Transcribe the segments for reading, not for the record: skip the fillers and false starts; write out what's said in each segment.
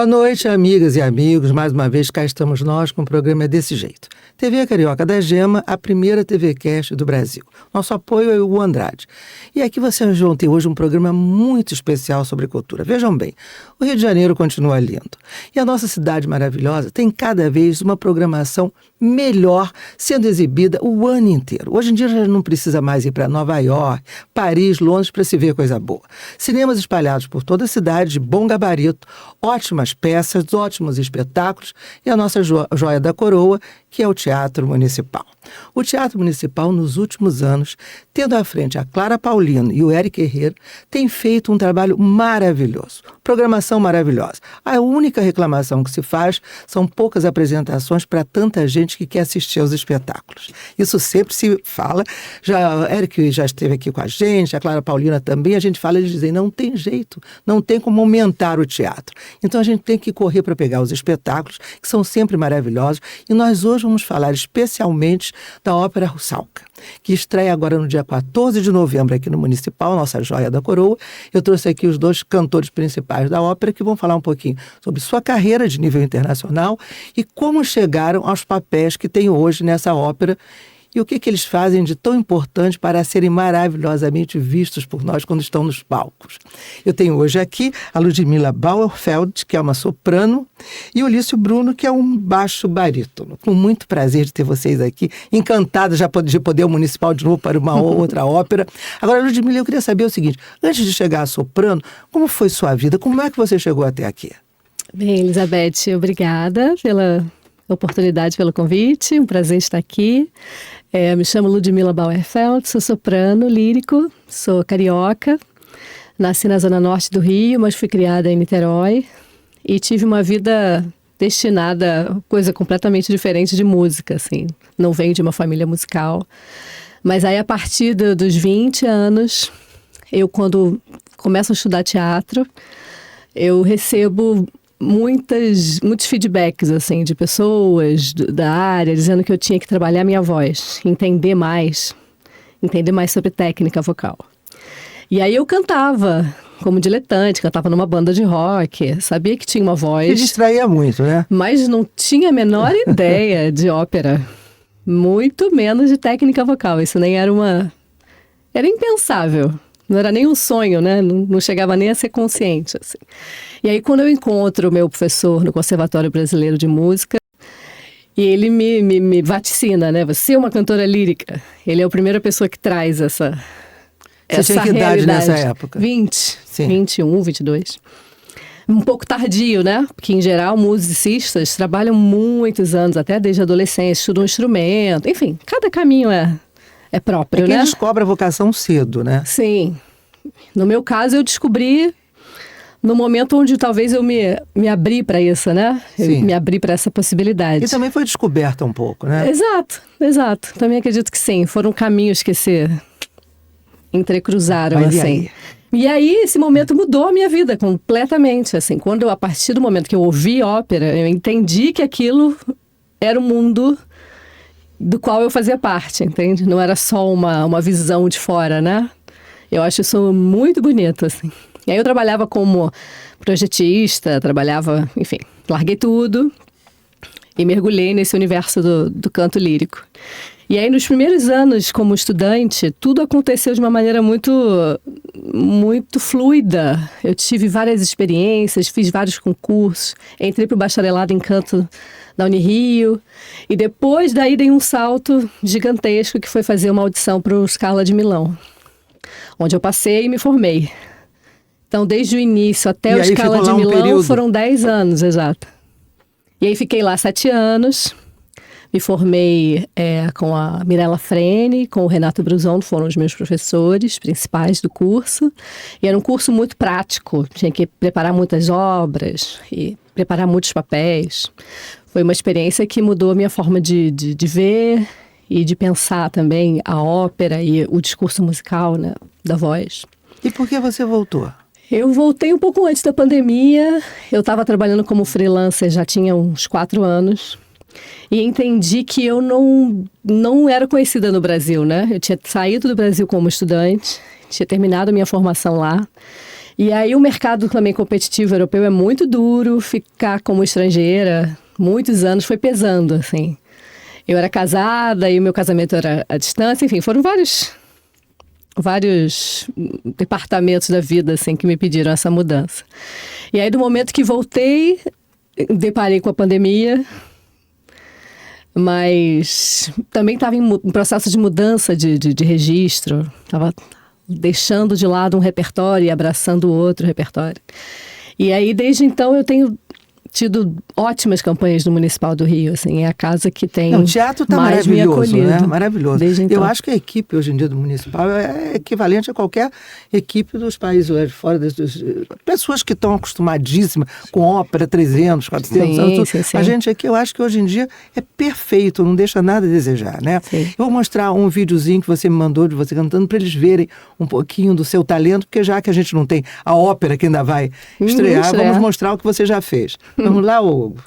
Boa noite, amigas e amigos. Mais uma vez cá estamos nós com o programa Desse Jeito. TV Carioca da Gema, a primeira TV Cast do Brasil. Nosso apoio é o Hugo Andrade. E aqui vocês vão ter hoje um programa muito especial sobre cultura. Vejam bem, o Rio de Janeiro continua lindo. E a nossa cidade maravilhosa tem cada vez uma programação melhor sendo exibida o ano inteiro. Hoje em dia já não precisa mais ir para Nova York, Paris, Londres para se ver coisa boa. Cinemas espalhados por toda a cidade, de bom gabarito, ótimas peças, ótimos espetáculos e a nossa joia da coroa, que é o Teatro Municipal. O Teatro Municipal, nos últimos anos, tendo à frente a Clara Paulino e o Eric Herrera, tem feito um trabalho maravilhoso. Programação maravilhosa. A única reclamação que se faz são poucas apresentações para tanta gente que quer assistir aos espetáculos. Isso sempre se fala. O Eric já esteve aqui com a gente, a Clara Paulina também. A gente fala, eles dizem, não tem jeito, não tem como aumentar o teatro. Então a gente tem que correr para pegar os espetáculos, que são sempre maravilhosos. E nós hoje vamos falar especialmente da Ópera Rusalka, que estreia agora no dia 14 de novembro aqui no Municipal, nossa joia da coroa. Eu trouxe aqui os dois cantores principais da ópera que vão falar um pouquinho sobre sua carreira de nível internacional e como chegaram aos papéis que tem hoje nessa ópera e o que eles fazem de tão importante para serem maravilhosamente vistos por nós quando estão nos palcos. Eu tenho hoje aqui a Ludmila Bauerfeld, que é uma soprano, e o Lício Bruno, que é um baixo barítono. Com muito prazer de ter vocês aqui, encantada já de poder o Municipal de novo para uma outra ópera. Agora, Ludmila, eu queria saber o seguinte, antes de chegar a soprano, como foi sua vida? Como é que você chegou até aqui? Bem, Elizabeth, obrigada pela oportunidade, pelo convite, um prazer estar aqui. Me chamo Ludmila Bauerfeld, sou soprano lírico, sou carioca, nasci na zona norte do Rio, mas fui criada em Niterói e tive uma vida destinada a coisa completamente diferente de música, assim, não venho de uma família musical, mas aí a partir dos 20 anos, quando começo a estudar teatro, eu recebo muitos feedbacks, assim, de pessoas da área, dizendo que eu tinha que trabalhar minha voz, entender mais sobre técnica vocal. E aí eu cantava como diletante, cantava numa banda de rock, sabia que tinha uma voz... Que distraía muito, né? Mas não tinha a menor ideia de ópera, muito menos de técnica vocal, isso nem era era impensável. Não era nem um sonho, né? Não chegava nem a ser consciente, assim. E aí, quando eu encontro o meu professor no Conservatório Brasileiro de Música, e ele me vaticina, né? Você é uma cantora lírica. Ele é a primeira pessoa que traz essa Você tinha que idade nessa época? 20, sim. 21, 22. Um pouco tardio, né? Porque, em geral, musicistas trabalham muitos anos, até desde a adolescência, estudam um instrumento. Enfim, cada caminho é próprio, né? Quem descobre a vocação cedo, né? Sim. No meu caso, eu descobri no momento onde talvez eu me abri para isso, né? Sim. Eu me abri para essa possibilidade. E também foi descoberta um pouco, né? Exato. Também acredito que sim. Foram caminhos que se entrecruzaram, Mas assim. E aí, esse momento mudou a minha vida completamente, assim. A partir do momento que eu ouvi ópera, eu entendi que aquilo era o mundo do qual eu fazia parte, entende? Não era só uma visão de fora, né? Eu acho isso muito bonito, assim. E aí eu trabalhava como projetista, enfim, larguei tudo e mergulhei nesse universo do canto lírico. E aí, nos primeiros anos como estudante, tudo aconteceu de uma maneira muito, muito fluida. Eu tive várias experiências, fiz vários concursos, entrei para o bacharelado em canto da Unirio, e depois daí dei um salto gigantesco que foi fazer uma audição para o Scala de Milão, onde eu passei e me formei. Então, desde o início até o Scala de Milão foram 10 anos, exato. E aí fiquei lá 7 anos, me formei com a Mirella Freni, com o Renato Bruzon, foram os meus professores principais do curso. E era um curso muito prático, tinha que preparar muitas obras e preparar muitos papéis. Foi uma experiência que mudou a minha forma de ver e de pensar também a ópera e o discurso musical, né, da voz. E por que você voltou? Eu voltei um pouco antes da pandemia. Eu estava trabalhando como freelancer já tinha uns 4 anos. E entendi que eu não era conhecida no Brasil, né? Eu tinha saído do Brasil como estudante, tinha terminado a minha formação lá. E aí o mercado também competitivo europeu é muito duro, ficar como estrangeira muitos anos foi pesando, assim. Eu era casada e o meu casamento era à distância, enfim, foram vários departamentos da vida, assim, que me pediram essa mudança. E aí, do momento que voltei, deparei com a pandemia, mas também estava em processo de mudança de registro, estava deixando de lado um repertório e abraçando o outro repertório. E aí, desde então, eu tenho tido ótimas campanhas do Municipal do Rio, assim, é a casa que tem o teatro está mais me maravilhoso, né? acolhido. Maravilhoso. Desde então. Eu acho que a equipe hoje em dia do Municipal é equivalente a qualquer equipe dos países fora pessoas que estão acostumadíssimas com ópera 300, 400 anos. Sim. A gente aqui, eu acho que hoje em dia é perfeito, não deixa nada a desejar, né? Sim. Eu vou mostrar um videozinho que você me mandou de você cantando para eles verem um pouquinho do seu talento, porque já que a gente não tem a ópera que ainda vai estrear, vamos mostrar o que você já fez. Vamos lá, Hugo.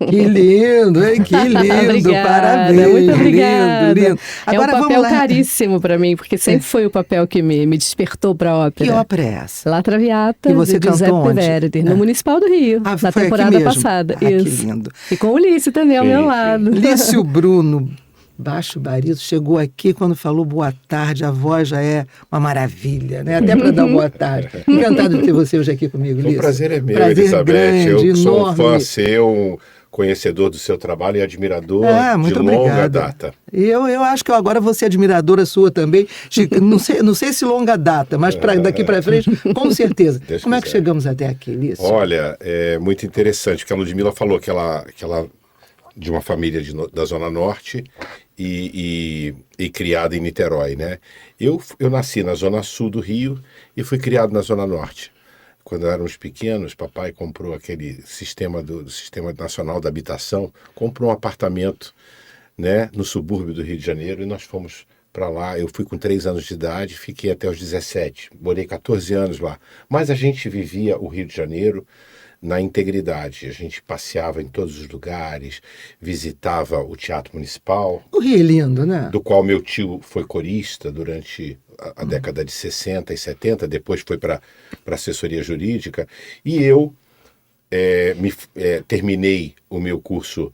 Que lindo, hein? Que lindo, obrigada, parabéns. muito obrigada. Lindo. Agora, é um papel vamos lá. caríssimo para mim, porque sempre foi o papel que me despertou para a ópera. Que ópera é essa? La Traviata, E você de Giuseppe cantou onde? Verdi, no Municipal do Rio, na foi aqui temporada mesmo? passada. Que Isso. lindo. E com o Ulisses também ao meu lado. Lício Bruno, baixo barito, chegou aqui quando falou boa tarde, a voz já é uma maravilha, né? Até para dar boa tarde. Encantado de ter você hoje aqui comigo, Lício. O prazer é meu, prazer Elizabeth. Grande, eu sou um enorme. fã seu, conhecedor do seu trabalho e admirador muito de longa obrigada. data. Eu acho que eu agora vou ser admiradora sua também. Não sei se longa data, mas daqui para frente, com certeza. Deus Como é que quiser. chegamos até aqui, Lício? Olha, é muito interessante, porque a Ludmilla falou que ela de uma família da Zona Norte e criada em Niterói, né? Eu nasci na Zona Sul do Rio e fui criado na Zona Norte. Quando éramos pequenos, papai comprou aquele sistema do Sistema Nacional da Habitação, comprou um apartamento, né, no subúrbio do Rio de Janeiro, e nós fomos para lá. Eu fui com 3 anos de idade, fiquei até os 17, morei 14 anos lá. Mas a gente vivia o Rio de Janeiro na integridade. A gente passeava em todos os lugares, visitava o Teatro Municipal, O Rio é lindo, né? do qual meu tio foi corista durante a década de 60 e 70, depois foi para assessoria jurídica, e eu terminei o meu curso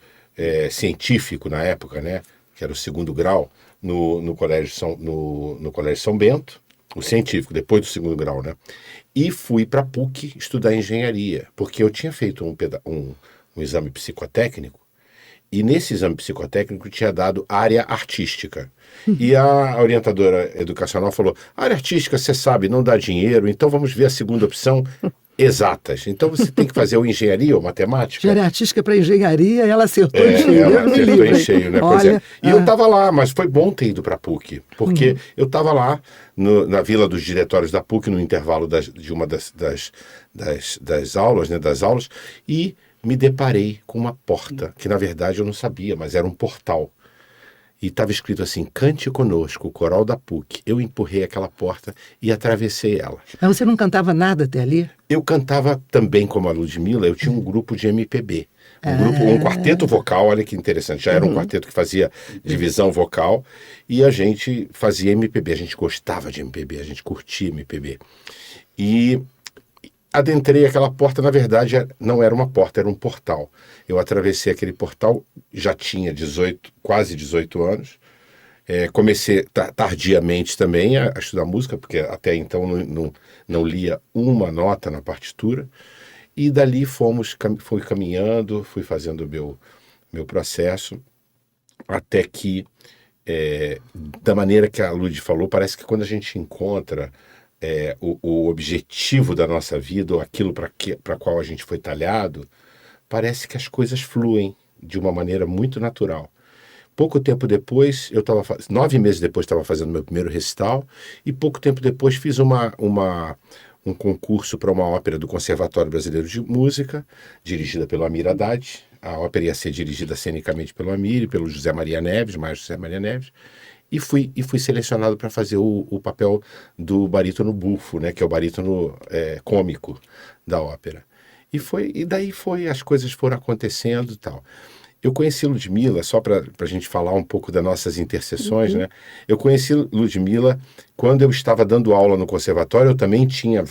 científico na época, né, que era o 2º grau, no Colégio São Bento, o científico, depois do 2º grau, né, e fui para a PUC estudar engenharia, porque eu tinha feito um exame psicotécnico, e nesse exame psicotécnico tinha dado área artística. E a orientadora educacional falou, área artística, você sabe, não dá dinheiro, então vamos ver a segunda opção, exatas. Então você tem que fazer ou engenharia ou matemática. Engenharia artística para engenharia, ela acertou em cheio. Ela acertou em cheio, né? Pois Olha, E eu estava lá, mas foi bom ter ido para a PUC, porque eu estava lá na Vila dos Diretórios da PUC, no intervalo de uma das aulas, né, e me deparei com uma porta, que na verdade eu não sabia, mas era um portal. E estava escrito assim, cante conosco, o coral da PUC. Eu empurrei aquela porta e atravessei ela. Mas você não cantava nada até ali? Eu cantava também como a Ludmilla, eu tinha um grupo de MPB. Um quarteto vocal, olha que interessante. Já era um quarteto que fazia divisão vocal e a gente fazia MPB. A gente gostava de MPB, a gente curtia MPB. E adentrei aquela porta, na verdade não era uma porta, era um portal. Eu atravessei aquele portal, já tinha quase 18 anos. Comecei tardiamente também a estudar música, porque até então não lia uma nota na partitura. E dali fui caminhando, fui fazendo o meu processo, até que da maneira que a Lud falou, parece que quando a gente encontra o objetivo da nossa vida, ou aquilo para qual a gente foi talhado, parece que as coisas fluem de uma maneira muito natural. Pouco tempo depois, 9 meses depois, estava fazendo meu primeiro recital, e pouco tempo depois fiz um concurso para uma ópera do Conservatório Brasileiro de Música, dirigida pelo Amir Haddad. A ópera ia ser dirigida cenicamente pelo Amir e pelo José Maria Neves, Maestro José Maria Neves, e fui selecionado para fazer o papel do barítono bufo, né, que é o barítono cômico da ópera. E daí as coisas foram acontecendo e tal. Eu conheci Ludmilla, só para a gente falar um pouco das nossas interseções, né? Eu conheci Ludmilla quando eu estava dando aula no conservatório. Eu também tinha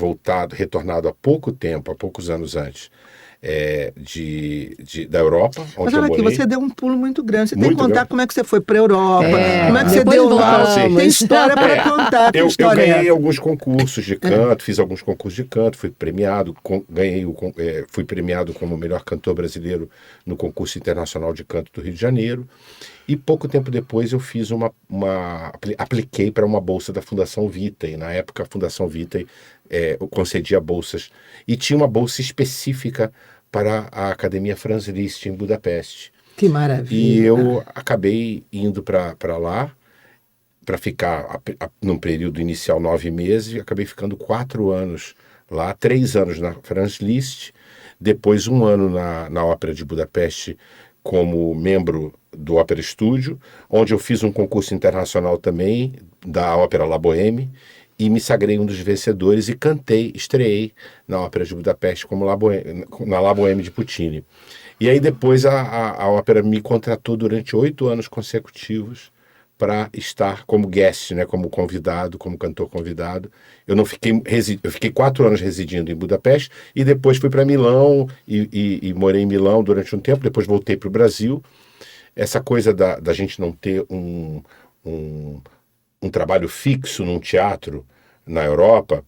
retornado há pouco tempo, há poucos anos antes, da Europa, onde Mas eu olha aqui, morei. você deu um pulo muito grande. Você tem Muito que contar grande. como é que você foi para a Europa, como é que você depois deu lá. voltamos. Tem história para contar. Que Eu história é ganhei essa? alguns concursos de canto, fiz alguns concursos de canto, fui premiado, fui premiado como melhor cantor brasileiro no concurso internacional de canto do Rio de Janeiro. E pouco tempo depois eu fiz apliquei para uma bolsa da Fundação Vitae. Na época a Fundação Vitae concedia bolsas, e tinha uma bolsa específica para a Academia Franz Liszt em Budapeste. Que maravilha. E eu acabei indo para lá para ficar, num período inicial 9 meses, e acabei ficando 4 anos lá, 3 anos na Franz Liszt, depois 1 ano na Ópera de Budapeste como membro do Ópera Estúdio, onde eu fiz um concurso internacional também da Ópera La Bohème, e me sagrei um dos vencedores e estreiei na Ópera de Budapeste como na La Bohème de Puccini. E aí depois a ópera me contratou durante 8 anos consecutivos para estar como guest, né, como convidado, como cantor convidado. Eu fiquei 4 anos residindo em Budapeste, e depois fui para Milão e morei em Milão durante um tempo. Depois voltei para o Brasil. Essa coisa da gente não ter um trabalho fixo num teatro na Europa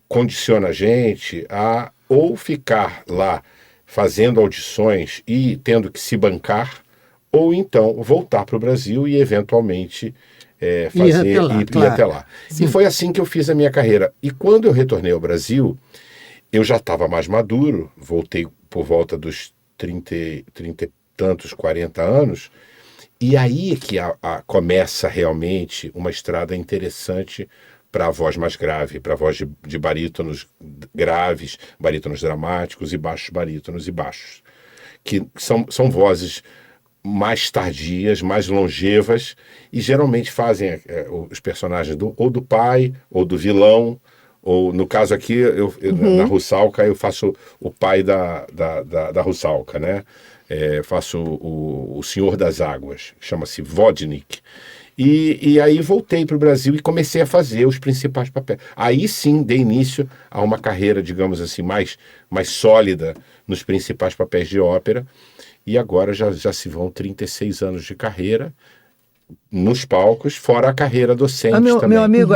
condiciona a gente a ou ficar lá fazendo audições e tendo que se bancar, ou então voltar para o Brasil e eventualmente ir até lá. E foi assim que eu fiz a minha carreira. E quando eu retornei ao Brasil, eu já estava mais maduro, voltei por volta dos 30 e tantos, 40 anos, e aí é que começa realmente uma estrada interessante para a voz mais grave, para a voz de barítonos graves, barítonos dramáticos e baixos barítonos e baixos, que são vozes mais tardias, mais longevas, e geralmente fazem os personagens ou do pai, ou do vilão, ou no caso aqui, na Russalka, eu faço o pai da Russalka, né? Faço o Senhor das Águas, chama-se Vodnik. E aí voltei para o Brasil e comecei a fazer os principais papéis. Aí sim dei início a uma carreira, digamos assim, mais sólida nos principais papéis de ópera. E agora já se vão 36 anos de carreira nos palcos, fora a carreira docente também. Meu amigo,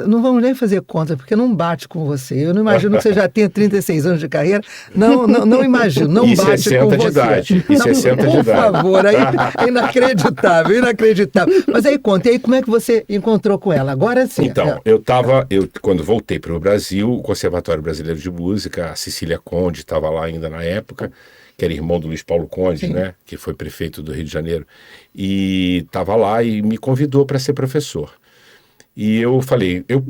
não vamos nem fazer conta, porque não bate com você. Eu não imagino que você já tenha 36 anos de carreira. Não imagino, não E bate 60 com de você. idade. E 60 de Por idade. favor, aí é inacreditável, inacreditável. Mas aí conta, e aí como é que você encontrou com ela? Agora sim. Então, quando voltei para o Brasil, o Conservatório Brasileiro de Música, a Cecília Conde estava lá ainda na época, que era irmão do Luiz Paulo Conde, né, que foi prefeito do Rio de Janeiro, e estava lá e me convidou para ser professor. E eu falei, eu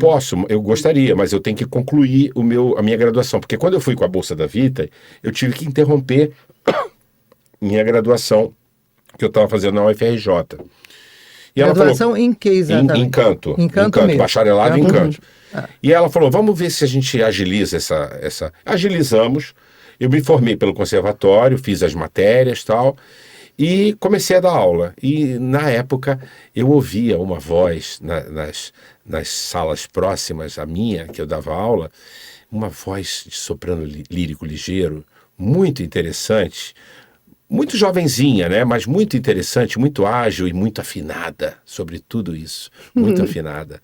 gostaria, mas eu tenho que concluir a minha graduação, porque quando eu fui com a Bolsa da Vitae, eu tive que interromper minha graduação, que eu estava fazendo na UFRJ. E ela graduação falou, em que exatamente? Em canto. Em canto mesmo. Bacharelado em canto. Ah. E ela falou, vamos ver se a gente agiliza essa... Agilizamos. Eu me formei pelo conservatório, fiz as matérias e tal, e comecei a dar aula. E, na época, eu ouvia uma voz nas salas próximas à minha, que eu dava aula, uma voz de soprano lírico ligeiro, muito interessante, muito jovenzinha, né? Mas muito interessante, muito ágil e muito afinada sobre tudo isso, muito afinada.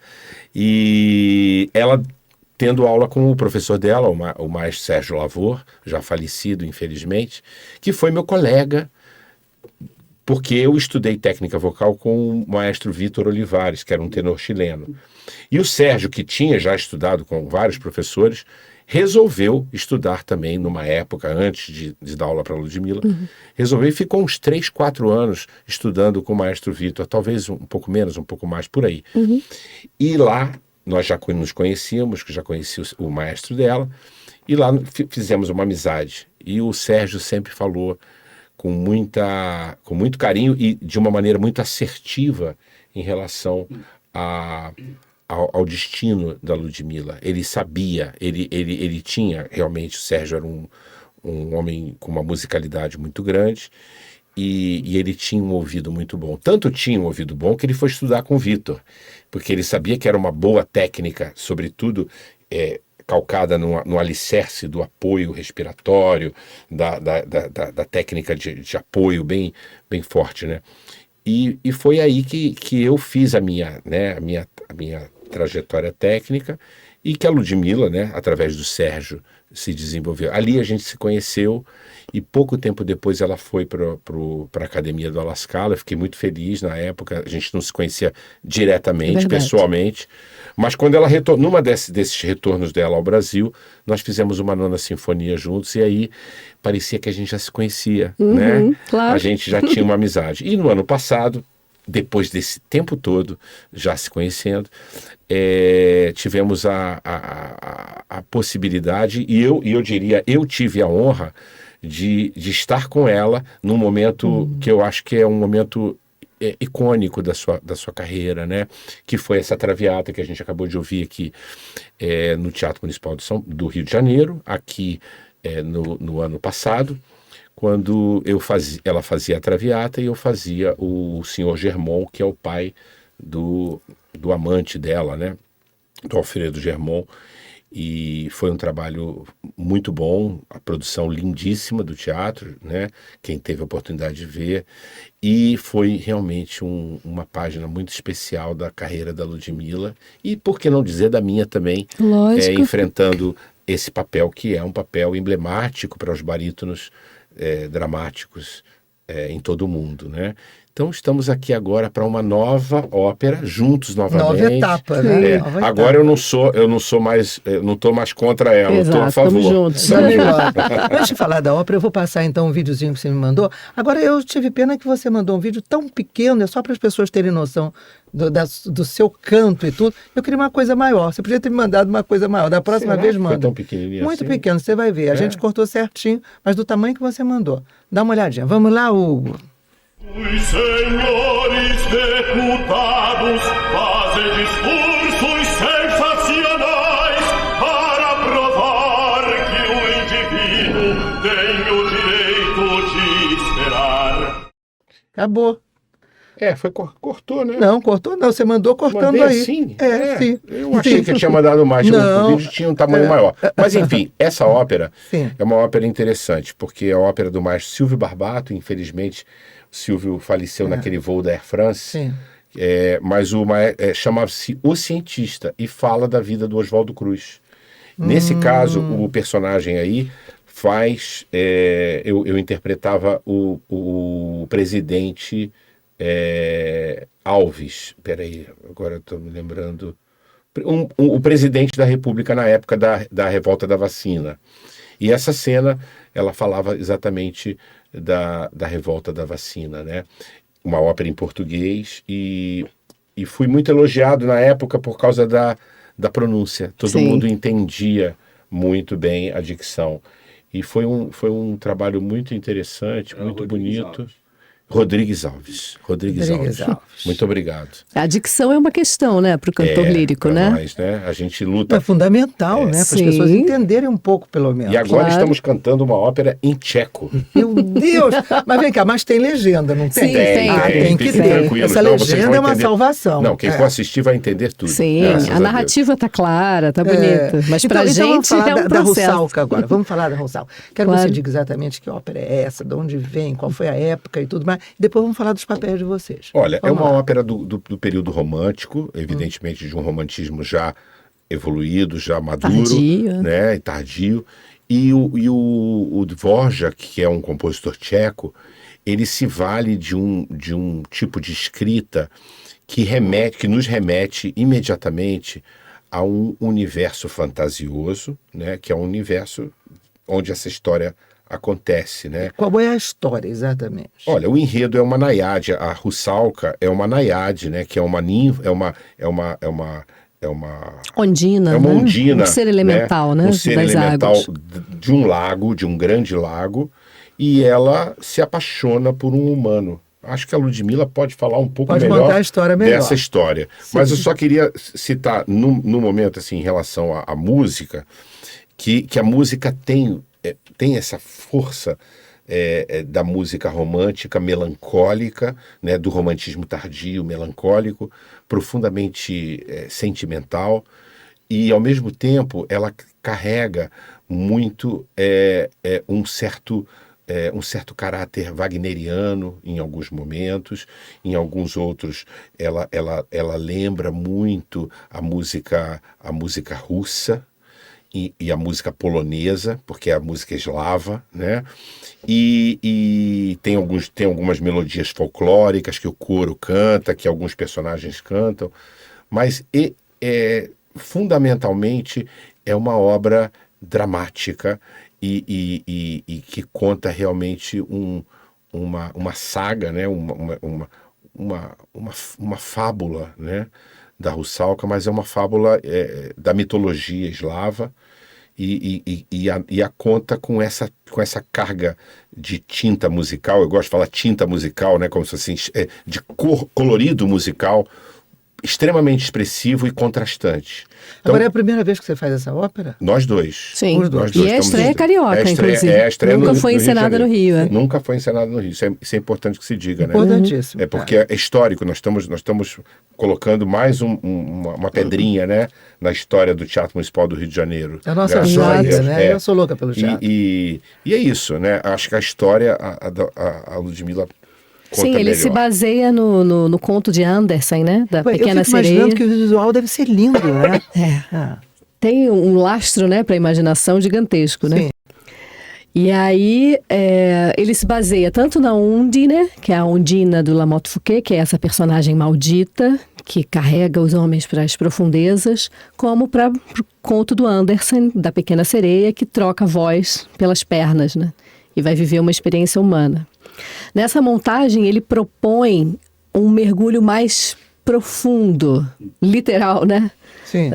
E ela... tendo aula com o professor dela, o maestro Sérgio Lavor, já falecido, infelizmente, que foi meu colega porque eu estudei técnica vocal com o maestro Vitor Olivares, que era um tenor chileno. E o Sérgio, que tinha já estudado com vários professores, resolveu estudar também numa época, antes de dar aula para a Ludmilla, resolveu e ficou uns 3, 4 anos estudando com o maestro Vitor, talvez um pouco menos, um pouco mais, por aí. E lá, nós já nos conhecíamos, que já conhecia o maestro dela, e lá fizemos uma amizade. E o Sérgio sempre falou com muito carinho e de uma maneira muito assertiva em relação ao destino da Ludmilla. Ele sabia, ele tinha, realmente, o Sérgio era um homem com uma musicalidade muito grande e ele tinha um ouvido muito bom. Tanto tinha um ouvido bom que ele foi estudar com o Vitor, porque ele sabia que era uma boa técnica, sobretudo calcada no alicerce do apoio respiratório, da técnica de apoio bem forte, né? E foi aí que eu fiz a minha trajetória técnica e que a Ludmilla, né, através do Sérgio, se desenvolveu. Ali a gente se conheceu e pouco tempo depois ela foi para a Academia do La Scala. Eu fiquei muito feliz na época, a gente não se conhecia diretamente, pessoalmente, mas quando ela retornou, numa desses retornos dela ao Brasil, nós fizemos uma 9ª Sinfonia juntos e aí parecia que a gente já se conhecia, né? Claro. A gente já tinha uma amizade. E no ano passado, depois desse tempo todo, já se conhecendo, tivemos a possibilidade, e eu diria, eu tive a honra de estar com ela num momento que eu acho que é um momento icônico da sua carreira, né? Que foi essa Traviata que a gente acabou de ouvir aqui no Teatro Municipal do Rio de Janeiro, aqui no ano passado, quando ela fazia a Traviata e eu fazia o Senhor Germont, que é o pai do amante dela, né? Do Alfredo Germont. E foi um trabalho muito bom, a produção lindíssima do teatro, né? Quem teve a oportunidade de ver. E foi realmente uma página muito especial da carreira da Ludmilla e, por que não dizer, da minha também, enfrentando esse papel que é um papel emblemático para os barítonos dramáticos em todo o mundo, né? Então estamos aqui agora para uma nova ópera, juntos novamente. Nova etapa, né? Agora eu não sou mais, eu não estou mais contra ela, eu estou a favor. Estamos juntos. Antes de falar da ópera, eu vou passar então um videozinho que você me mandou. Agora eu tive pena que você mandou um vídeo tão pequeno, é só para as pessoas terem noção do seu canto e tudo. Eu queria uma coisa maior. Você podia ter me mandado uma coisa maior. Da próxima vez manda. Foi tão pequenininho Muito assim? pequeno, você vai ver. A gente cortou certinho, mas do tamanho que você mandou. Dá uma olhadinha. Vamos lá, Hugo. Os senhores deputados fazem discursos sensacionais para provar que o indivíduo tem o direito de esperar. Acabou. Cortou, né? Não, cortou não. Você mandou cortando Mandei aí. assim? Sim. Eu achei que eu tinha mandado mais. Não. O vídeo tinha um tamanho maior. Mas, enfim, essa ópera Sim. é uma ópera interessante, porque é a ópera do maestro Silvio Barbato. Infelizmente, o Silvio faleceu naquele voo da Air France. Sim. Mas chamava-se O Cientista e fala da vida do Oswaldo Cruz. Nesse caso, o personagem aí faz... eu interpretava o presidente... Alves, peraí, agora eu estou me lembrando, o presidente da República na época da revolta da vacina. E essa cena, ela falava exatamente da revolta da vacina, né? Uma ópera em português e fui muito elogiado na época por causa da pronúncia. Todo mundo entendia muito bem a dicção. E foi um trabalho muito interessante, muito bonito. Rodrigues Alves. Muito obrigado. A dicção é uma questão, né, para o cantor lírico, né? Nós, né? A gente luta. É fundamental, né? Para as pessoas entenderem um pouco, pelo menos. E agora estamos cantando uma ópera em tcheco. Meu Deus! Mas vem cá, mas tem legenda, não tem? Sim, tem que fiquem ter. tranquilos. Essa Não, vocês legenda vão é uma entender. salvação. Não, quem for assistir vai entender tudo. Sim, graças a a narrativa tá clara, tá bonita. Mas pra então vamos gente falar é um da processo. Russalka agora. Vamos falar da Russalka. Quero que Claro. você diga exatamente que ópera é essa, de onde vem, qual foi a época e tudo mais. Depois vamos falar dos papéis de vocês. Olha, Vamos é uma lá. ópera do período romântico, evidentemente de um romantismo já evoluído, já maduro, Tardio. né, e tardio. E o Dvořák, que é um compositor tcheco, ele se vale de um tipo de escrita que nos remete imediatamente a um universo fantasioso, né? Que é um universo onde essa história acontece, né? Qual é a história, exatamente? Olha, o enredo é uma naiade, a Russalka é uma naiade, né? Que é uma ninfa, é uma Ondina, né? ondina, Um ser elemental, né? Um ser das elemental águas. de um lago, de um grande lago, e ela se apaixona por um humano. Acho que a Ludmilla pode falar um pouco Pode melhor contar a história melhor. dessa história. Mas eu só queria citar, no momento, assim, em relação à música, que a música tem essa força da música romântica, melancólica, né, do romantismo tardio, melancólico, profundamente sentimental, e, ao mesmo tempo, ela carrega muito um certo caráter wagneriano em alguns momentos, em alguns outros ela lembra muito a música russa e a música polonesa, porque é a música eslava, né? E tem algumas melodias folclóricas que o coro canta, que alguns personagens cantam, mas fundamentalmente é uma obra dramática e que conta realmente uma saga, né? uma fábula, né? Da Russalka, mas é uma fábula da mitologia eslava e a conta com essa carga de tinta musical. Eu gosto de falar tinta musical, né? Como se assim, de colorido musical, extremamente expressivo e contrastante. Então, Agora é a primeira vez que você faz essa ópera? nós dois. Sim. Os dois. Nós dois E a estamos estreia carioca, inclusive. a estreia Nunca no foi Rio de encenada no Janeiro. Rio, é. Nunca foi encenada no Rio. Isso é importante que se diga, né? Importantíssimo. É porque é histórico. Nós estamos colocando mais uma pedrinha, né, na história do Teatro Municipal do Rio de Janeiro. É a nossa Graças a joia, Deus. né? Eu sou louca pelo teatro. E é isso, né? Acho que a história, a Ludmilla conta Sim, ele melhor. se baseia no conto de Andersen, né? Da Eu Pequena fico Sereia. imaginando que o visual deve ser lindo, né? Tem um lastro, né, para a imaginação gigantesco, né? Sim. E aí ele se baseia tanto na Undine, que é a Undina do Lamotte Fouquet, que é essa personagem maldita que carrega os homens para as profundezas, como para o conto do Andersen, da Pequena Sereia, que troca a voz pelas pernas, né? E vai viver uma experiência humana. Nessa montagem, ele propõe um mergulho mais profundo, literal, né? Sim.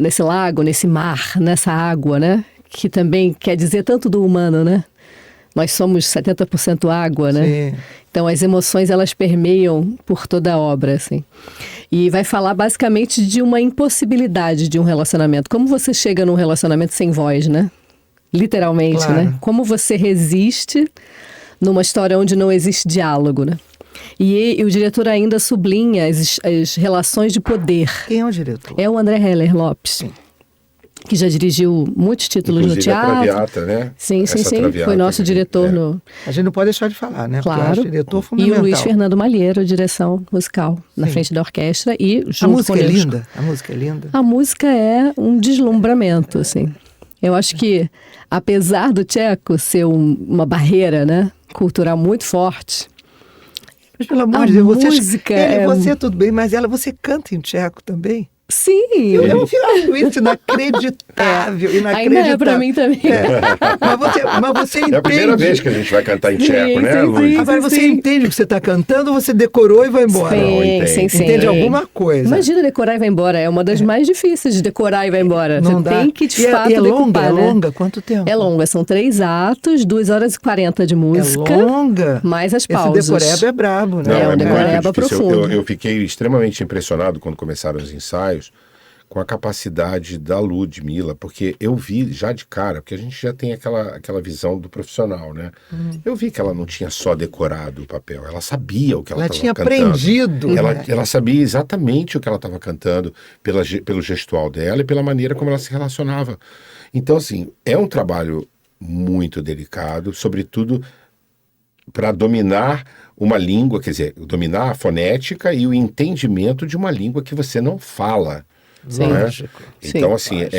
Nesse lago, nesse mar, nessa água, né? Que também quer dizer tanto do humano, né? Nós somos 70% água, né? Sim. Então as emoções elas permeiam por toda a obra, assim. E vai falar basicamente de uma impossibilidade de um relacionamento. Como você chega num relacionamento sem voz, né? Literalmente, Claro. né? Como você resiste numa história onde não existe diálogo, né? E o diretor ainda sublinha as relações de poder. Quem é o diretor? É o André Heller Lopes, que já dirigiu muitos títulos Inclusive no a teatro. Traviata, né? Sim. Essa Traviata Foi nosso que- diretor é. no... A gente não pode deixar de falar, né? Porque eu Claro. acho diretor E fundamental. o Luiz Fernando Malheiro, direção musical, na Sim. frente da orquestra e A junto música é conosco. linda. A música é linda. A música é um deslumbramento, assim. Eu acho que, apesar do tcheco ser uma barreira, né, cultural muito forte, Mas pelo amor A de Deus, música é- você tudo bem, mas você canta em tcheco também? sim, Eu acho isso inacreditável, inacreditável. ainda é pra mim também. Mas você entende. É a primeira vez que a gente vai cantar em tcheco, Sim, né, sim, Luiz? sim. Agora você entende o que você está cantando ou você decorou e vai embora? Não, Sim, entende. sim, sim. Entende alguma coisa? Imagina decorar e vai embora. É uma das mais difíceis de decorar e vai embora. Não Você dá. tem que, de E fato, é longa, decupar, é né? longa? Quanto tempo? É longa. São 3 atos, 2 horas e 40 de música. É longa? Mais as Esse pausas. decoreba é brabo, né? Não, É, um muito decoreba difícil. profundo. Eu fiquei extremamente impressionado quando começaram os ensaios com a capacidade da Ludmilla, porque eu vi já de cara, porque a gente já tem aquela visão do profissional, né? Eu vi que ela não tinha só decorado o papel, ela sabia o que ela Ela estava tinha cantando. aprendido. né? Ela sabia exatamente o que ela estava cantando pelo gestual dela e pela maneira como ela se relacionava. Então, assim, é um trabalho muito delicado, sobretudo para dominar uma língua, quer dizer, dominar a fonética e o entendimento de uma língua que você não fala. Sim. Não é? Lógico. Então, Sim. assim,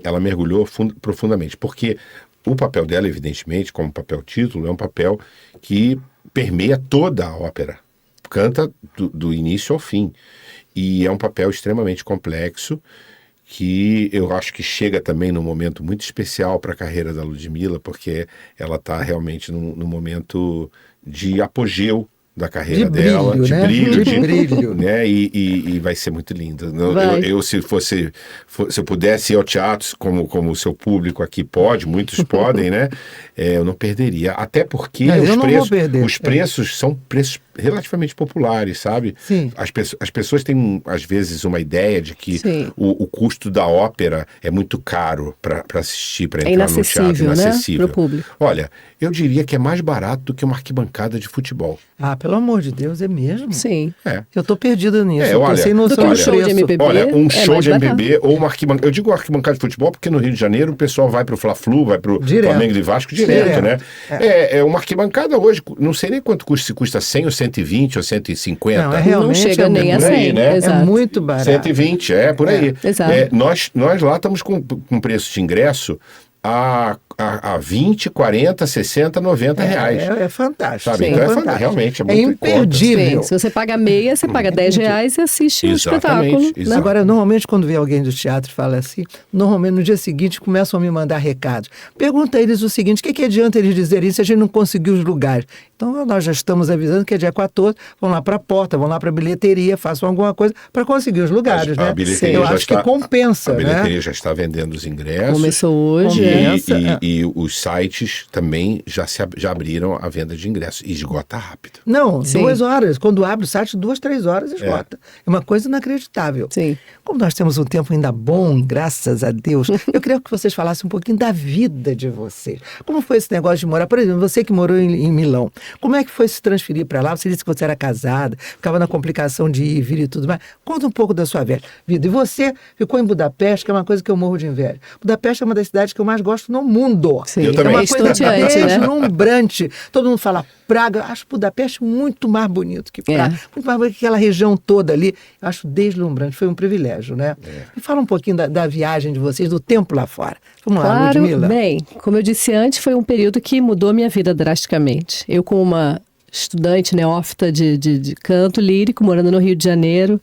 ela mergulhou profundamente, porque o papel dela, evidentemente, como papel título, é um papel que permeia toda a ópera. Canta do início ao fim. E é um papel extremamente complexo, que eu acho que chega também num momento muito especial para a carreira da Ludmilla, porque ela está realmente num momento de apogeu da carreira dela, de brilho, né? E vai ser muito lindo. Se eu pudesse ir ao teatro, como o seu público aqui pode, muitos podem, né? Eu não perderia. Até porque os preços são preços relativamente populares, sabe? Sim. As pessoas têm, às vezes, uma ideia de que o custo da ópera é muito caro para assistir, para entrar no teatro, inacessível, né? Pro público. Olha, eu diria que é mais barato do que uma arquibancada de futebol. Ah, pelo amor de Deus, é mesmo? Sim. Eu tô perdida nisso. Eu olha, sem noção do show de MPB. Olha, um show de MPB ou uma arquibancada. Eu digo arquibancada de futebol porque no Rio de Janeiro o pessoal vai pro Fla-Flu, vai pro Flamengo de Vasco direto, né? É uma arquibancada hoje, não sei nem quanto custa, se custa 100 ou 120 ou 150. Não chega nem a 100, né? É muito barato. 120, por aí. Exato. Nós lá estamos com preço de ingresso a 20, 40, 60, 90 reais. É fantástico. Sabe? Sim, então fantástico. Realmente é muito imperdível. Sim, se você paga meia, você paga 10 reais e assiste o espetáculo. Exatamente. Agora, normalmente, quando vê alguém do teatro e fala assim, normalmente no dia seguinte começam a me mandar recados. Pergunta a eles o seguinte, o que adianta eles dizerem isso se a gente não conseguiu os lugares? Então, nós já estamos avisando que é dia 14, vão lá para a porta, vão lá para a bilheteria, façam alguma coisa para conseguir os lugares, né? Eu acho que compensa, né? A bilheteria né? já está vendendo os ingressos. Começou hoje. E os sites também já abriram a venda de ingressos. E esgota rápido. Não, Sim. 2 horas. Quando abre o site, 2, 3 horas esgota. É uma coisa inacreditável. Sim. Como nós temos um tempo ainda bom, graças a Deus, eu queria que vocês falassem um pouquinho da vida de vocês. Como foi esse negócio de morar? Por exemplo, você que morou em Milão, como é que foi se transferir para lá? Você disse que você era casada, ficava na complicação de ir e vir e tudo mais. Conta um pouco da sua vida. E você ficou em Budapeste, que é uma coisa que eu morro de inveja. Budapeste é uma das cidades que eu mais gosto no mundo. Sim. Eu também. É uma coisa deslumbrante. Todo mundo fala Praga. Eu acho Budapeste muito mais bonito que Praga. Muito mais bonito que aquela região toda ali. Eu acho deslumbrante. Foi um privilégio, né? Me fala um pouquinho da viagem de vocês, do tempo lá fora. Vamos lá, Ludmilla. Bem, como eu disse antes, foi um período que mudou a minha vida drasticamente. Eu, como uma estudante neófita de canto lírico, morando no Rio de Janeiro,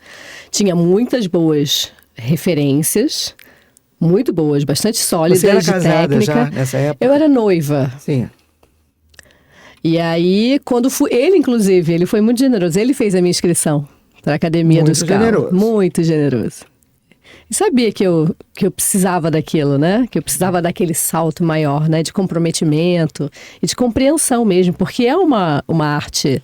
tinha muitas boas referências, muito boas, bastante sólidas, Você era de casada técnica. já nessa época? Eu era noiva. Sim. E aí, quando fui... Ele, inclusive, ele foi muito generoso. Ele fez a minha inscrição para a Academia do Scala. Muito generoso. Muito generoso. E sabia que eu precisava daquilo, né? Que eu precisava daquele salto maior, né? De comprometimento e de compreensão mesmo. Porque é uma arte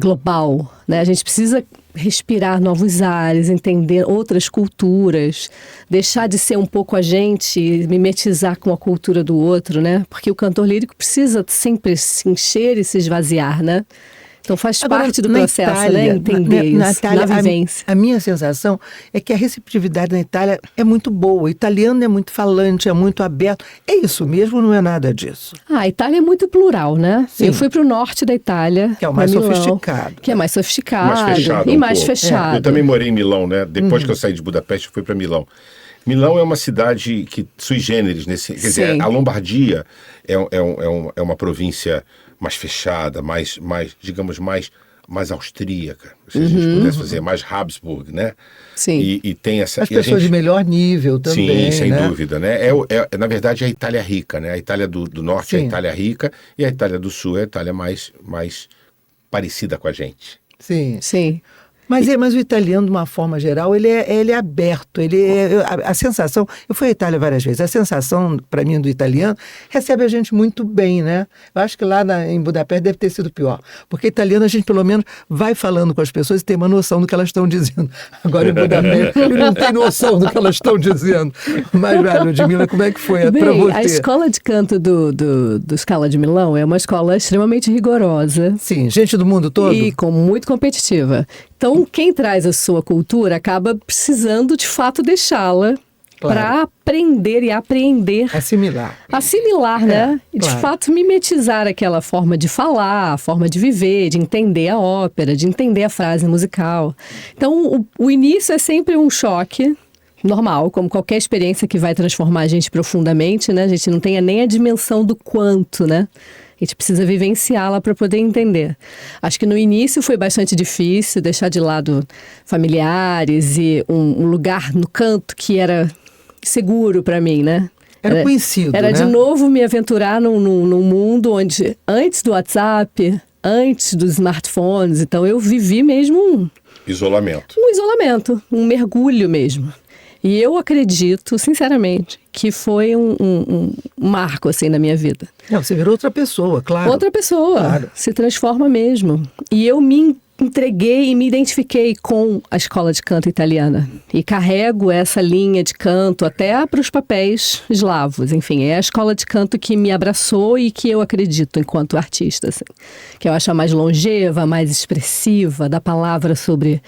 global, né? A gente precisa respirar novos ares, entender outras culturas, deixar de ser um pouco a gente e mimetizar com a cultura do outro, né? Porque o cantor lírico precisa sempre se encher e se esvaziar, né? Então faz parte do processo, Itália, né? Entender isso, Itália, na vivência. A minha sensação é que a receptividade na Itália é muito boa. O italiano é muito falante, é muito aberto. É isso mesmo ou não é nada disso? A Itália é muito plural, né? Sim. Eu fui para o norte da Itália. Que é o mais Milão, sofisticado. Que é mais sofisticado. Mais fechado e um mais pouco. fechado. Eu também morei em Milão, né? Depois que eu saí de Budapeste, eu fui para Milão. Milão é uma cidade que sui generis, quer dizer, a Lombardia é uma província mais fechada, mais digamos, mais austríaca, se a gente pudesse fazer, mais Habsburg, né? Sim. E tem essa... As pessoas de melhor nível também, Sim, sem né? dúvida, né? Na verdade, é a Itália rica, né? A Itália do norte é a Itália rica e a Itália do sul é a Itália mais parecida com a gente. Sim. Sim. Mas o italiano, de uma forma geral, ele é aberto. A sensação... Eu fui à Itália várias vezes. A sensação, para mim, do italiano, recebe a gente muito bem, né? Eu acho que lá em Budapeste deve ter sido pior. Porque italiano, a gente, pelo menos, vai falando com as pessoas e tem uma noção do que elas estão dizendo. Agora, em Budapeste, ele não tem noção do que elas estão dizendo. Mas, Ludmilla, como é que foi para você? A escola de canto do Scala de Milão é uma escola extremamente rigorosa. Sim, gente do mundo todo? E muito competitiva. Então, quem traz a sua cultura acaba precisando, de fato, deixá-la para aprender e apreender. Assimilar, né? E, de fato, mimetizar aquela forma de falar, a forma de viver, de entender a ópera, de entender a frase musical. Então, o início é sempre um choque, normal, como qualquer experiência que vai transformar a gente profundamente, né? A gente não tem nem a dimensão do quanto, né? A gente precisa vivenciá-la para poder entender. Acho que no início foi bastante difícil deixar de lado familiares e um lugar no canto que era seguro para mim, né? Era conhecido, Era né? de novo me aventurar num mundo onde, antes do WhatsApp, antes dos smartphones, então eu vivi mesmo Isolamento. um isolamento, um mergulho mesmo. E eu acredito, sinceramente, que foi um marco, assim, na minha vida. Não, você virou outra pessoa, claro. Outra pessoa, Claro. se transforma mesmo. E eu me entreguei e me identifiquei com a escola de canto italiana. E carrego essa linha de canto até para os papéis eslavos. Enfim, é a escola de canto que me abraçou e que eu acredito enquanto artista. Assim. Que eu acho a mais longeva, mais expressiva, da palavra sobre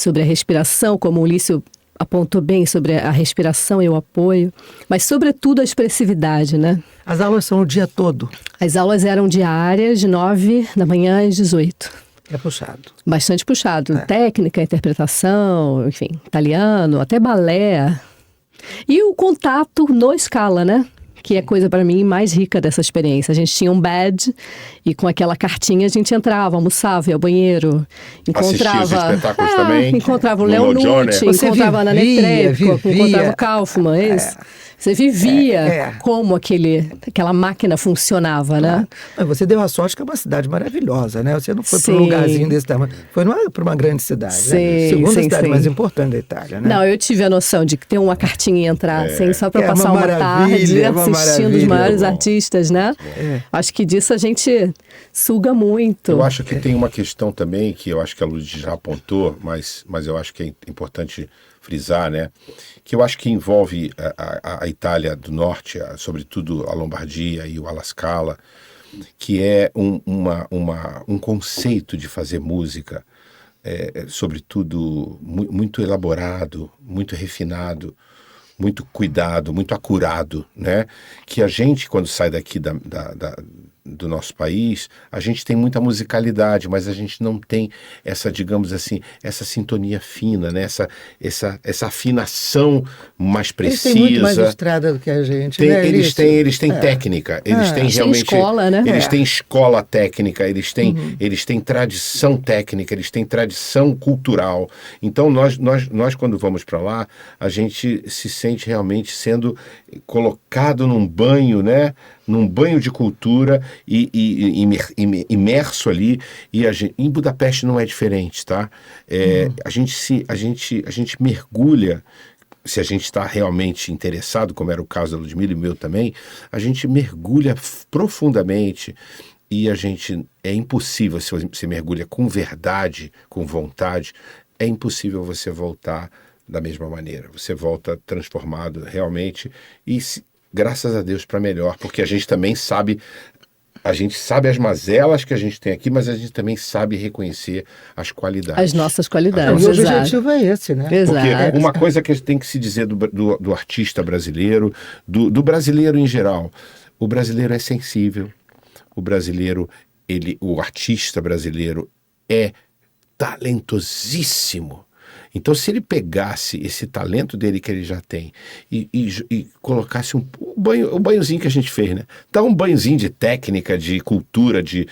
a respiração, como o Ulício apontou bem sobre a respiração e o apoio, mas sobretudo a expressividade, né? As aulas são o dia todo. As aulas eram diárias, de 9 da manhã às 18. É puxado. Bastante puxado. Técnica, interpretação, enfim, italiano, até balé. E o contato no Scala, né? Que é coisa para mim mais rica dessa experiência. A gente tinha um badge e com aquela cartinha a gente entrava, almoçava, ia ao banheiro, encontrava... Assistia os espetáculos também? Encontrava o No Léo Lojone? Nucci, Você encontrava a Ana vivia. Netrebko, encontrava o Kaufmann, é isso. Você vivia como aquela máquina funcionava, né? Mas você deu a sorte que é uma cidade maravilhosa, né? Você não foi para um Sim. lugarzinho desse tamanho. Foi para uma grande cidade, né? Sim, Segunda sim, cidade sim. mais importante da Itália, né? Não, eu tive a noção de que ter uma cartinha e entrar assim, só para É passar uma uma maravilha, tarde é uma assistindo os maravilha. maiores Bom. artistas, né? Acho que disso a gente suga muito. Eu acho que tem uma questão também que eu acho que a Luz já apontou, mas eu acho que é importante frisar, né? Que eu acho que envolve a Itália do Norte, sobretudo a Lombardia e o Alla Scala, que é um conceito de fazer música, sobretudo muito elaborado, muito refinado, muito cuidado, muito acurado, né? Que a gente, quando sai daqui do nosso país, a gente tem muita musicalidade, mas a gente não tem essa, digamos assim, essa sintonia fina, né? Essa afinação mais Eles precisa. têm muito mais estrada do que a gente, né? Eles têm técnica, eles têm Eles têm realmente escola, né? Eles têm escola técnica, eles têm tradição técnica, eles têm tradição cultural. Então nós quando vamos para lá, a gente se sente realmente sendo colocado num banho, né? Num banho de cultura e imerso ali. E em Budapeste não é diferente, tá? A gente mergulha. Se a gente está realmente interessado, como era o caso da Ludmilla e meu também, a gente mergulha profundamente e é impossível, se você mergulha com verdade, com vontade, é impossível você voltar da mesma maneira. Você volta transformado realmente e graças a Deus para melhor, porque a gente também sabe... A gente sabe as mazelas que a gente tem aqui, mas a gente também sabe reconhecer as qualidades. As nossas qualidades, E o exato. objetivo é esse, né? Exato. Porque uma coisa que tem que se dizer do artista brasileiro, do brasileiro em geral, o brasileiro é sensível, o artista brasileiro é talentosíssimo. Então, se ele pegasse esse talento dele que ele já tem e colocasse o banhozinho que a gente fez, né? Dá um banhozinho de técnica, de cultura, de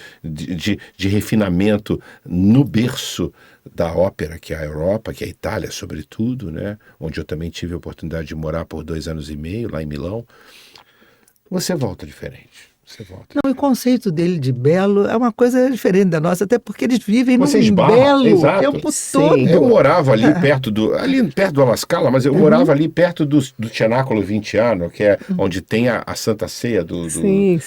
refinamento no berço da ópera, que é a Europa, que é a Itália, sobretudo, né? Onde eu também tive a oportunidade de morar por 2 anos e meio, lá em Milão. Você volta diferente. Você volta. Não, e o conceito dele de belo é uma coisa diferente da nossa, até porque eles vivem Você num esbarra, belo exato. o tempo Sim. todo. Eu morava ali perto do Alla Scala, mas eu morava ali perto do Cenacolo Vinciano, que é onde tem a Santa Ceia do... Sim.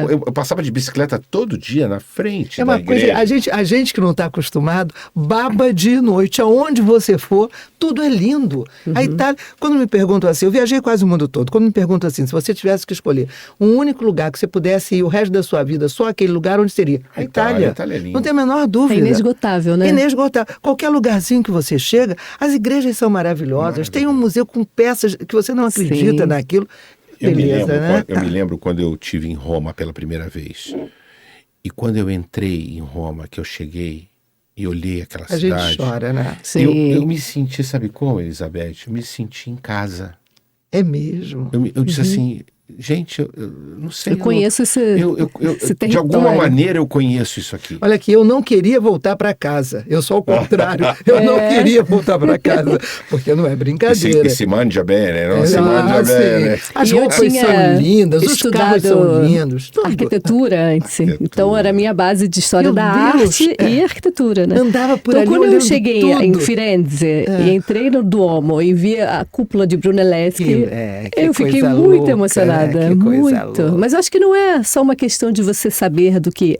Eu passava de bicicleta todo dia na frente É da uma coisa, igreja. a gente que não está acostumado, baba de noite, aonde você for, tudo é lindo. A Itália, quando me perguntam assim, eu viajei quase o mundo todo, quando me perguntam assim, se você tivesse que escolher um único lugar que você pudesse ir o resto da sua vida, só aquele lugar, onde seria? A Itália. A Itália é linda. Não tem a menor É dúvida. inesgotável, né? Inesgotável. Qualquer lugarzinho que você chega, as igrejas são maravilhosas, tem um museu com peças que você não acredita Sim. naquilo. Eu Beleza, né? me lembro quando eu estive em Roma pela primeira vez. E quando eu entrei em Roma, que eu cheguei e olhei aquela A cidade. gente chora, né? Sim. Eu me senti, sabe como, Elizabeth? Eu me senti em casa. É mesmo. Eu disse assim, gente, eu não sei. Eu conheço esse de alguma território. maneira eu conheço isso aqui. Olha aqui, eu não queria voltar para casa. Eu sou o contrário. Eu não queria voltar para casa, porque não é brincadeira. E se mangia bene, não se Ah, mangia sim. bene. As E eu roupas tinha são lindas, os carros são estudado lindos. Tudo. arquitetura antes. Arquitetura. Então era a minha base de história Meu da Deus, arte e arquitetura, né? Andava por então, ali quando eu olhando cheguei tudo. em Firenze e entrei no Duomo e vi a cúpula de Brunelleschi, Que eu fiquei coisa muito louca, emocionada. né? Que coisa Muito. louca. Mas eu acho que não é só uma questão de você saber do que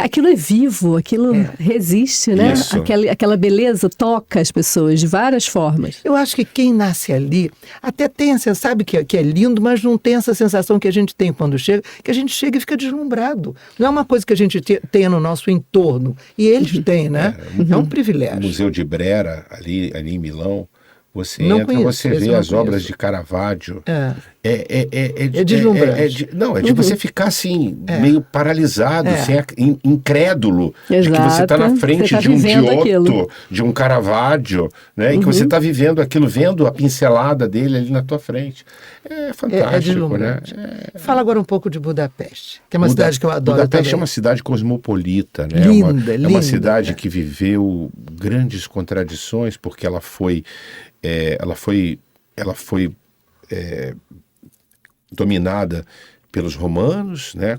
aquilo é vivo, aquilo resiste, né? Isso. Aquela beleza toca as pessoas de várias formas. Eu acho que quem nasce ali até tem, você sabe que é lindo, mas não tem essa sensação que a gente tem quando chega, que a gente chega e fica deslumbrado. Não é uma coisa que a gente tenha no nosso entorno. E eles têm, né? É um O privilégio. Museu de Brera, ali em Milão, você Não entra, conheço, você esse vê eu não as obras conheço. de Caravaggio. É. É deslumbrante. de você ficar assim, meio paralisado, incrédulo, de que você está na Exato. frente Você tá de um vivendo Giotto, aquilo. de um Caravaggio, né? E que você está vivendo aquilo, vendo a pincelada dele ali na tua frente. É fantástico, deslumbrante. né? Fala agora um pouco de Budapeste, que é uma cidade que eu adoro Budapeste também. é uma cidade cosmopolita, né? Linda, É uma linda. cidade que viveu grandes contradições, porque ela foi dominada pelos romanos, né?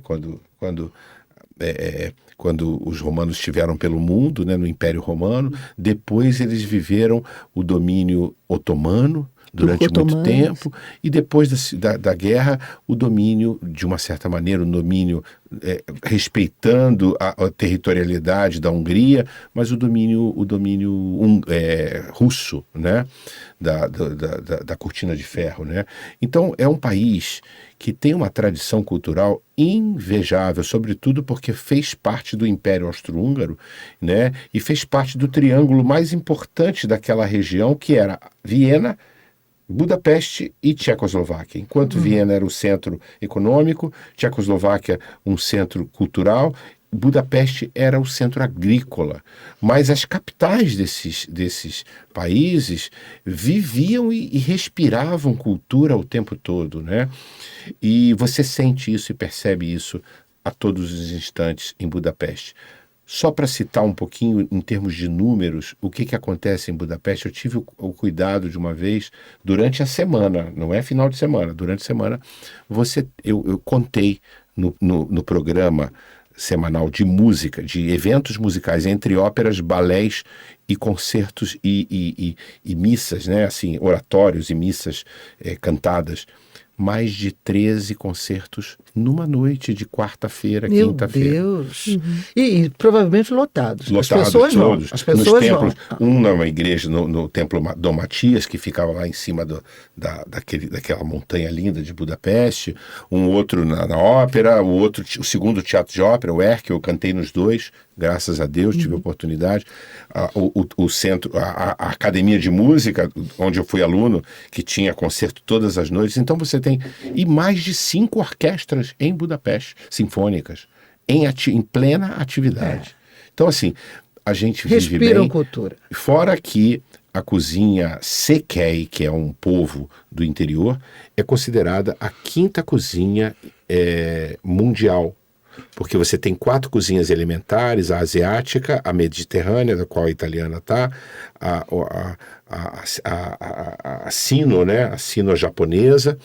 Quando os romanos estiveram pelo mundo, né? No Império Romano. Depois eles viveram o domínio otomano durante muito otomanos. tempo, e depois da guerra, o domínio, de uma certa maneira, respeitando a territorialidade da Hungria, mas o domínio russo, né? Da cortina de ferro, né? Então é um país que tem uma tradição cultural invejável, sobretudo porque fez parte do Império Austro-Húngaro, né? E fez parte do triângulo mais importante daquela região, que era Viena, Budapeste e Tchecoslováquia. Enquanto Viena era o centro econômico, Tchecoslováquia um centro cultural, Budapeste era o centro agrícola. Mas as capitais desses países viviam e respiravam cultura o tempo todo, né? E você sente isso e percebe isso a todos os instantes em Budapeste. Só para citar um pouquinho em termos de números, o que acontece em Budapeste, eu tive o cuidado de uma vez, durante a semana, não é final de semana, durante a semana, eu contei no programa semanal de música, de eventos musicais, entre óperas, balés e concertos e missas, né? Assim, oratórios e missas cantadas. Mais de 13 concertos numa noite de quarta-feira, quinta-feira. Meu Deus! E provavelmente lotados. As Lotados pessoas vão. todos. As pessoas nos templos, vão. numa igreja, no templo Dom Matias, que ficava lá em cima daquela montanha linda de Budapeste, um outro na ópera, o segundo teatro de ópera, o Erkel, eu cantei nos dois, graças a Deus, tive a oportunidade. O centro, a academia de música, onde eu fui aluno, que tinha concerto todas as noites. Então você tem mais de 5 orquestras em Budapeste, sinfônicas, em plena atividade. Então, assim, a gente vive Respiram bem. cultura. Fora que a cozinha Székely, que é um povo do interior, é considerada a 5ª cozinha mundial. Porque você tem 4 cozinhas elementares: a asiática, a mediterrânea, da qual a italiana está, a sino, né? A sino-japonesa,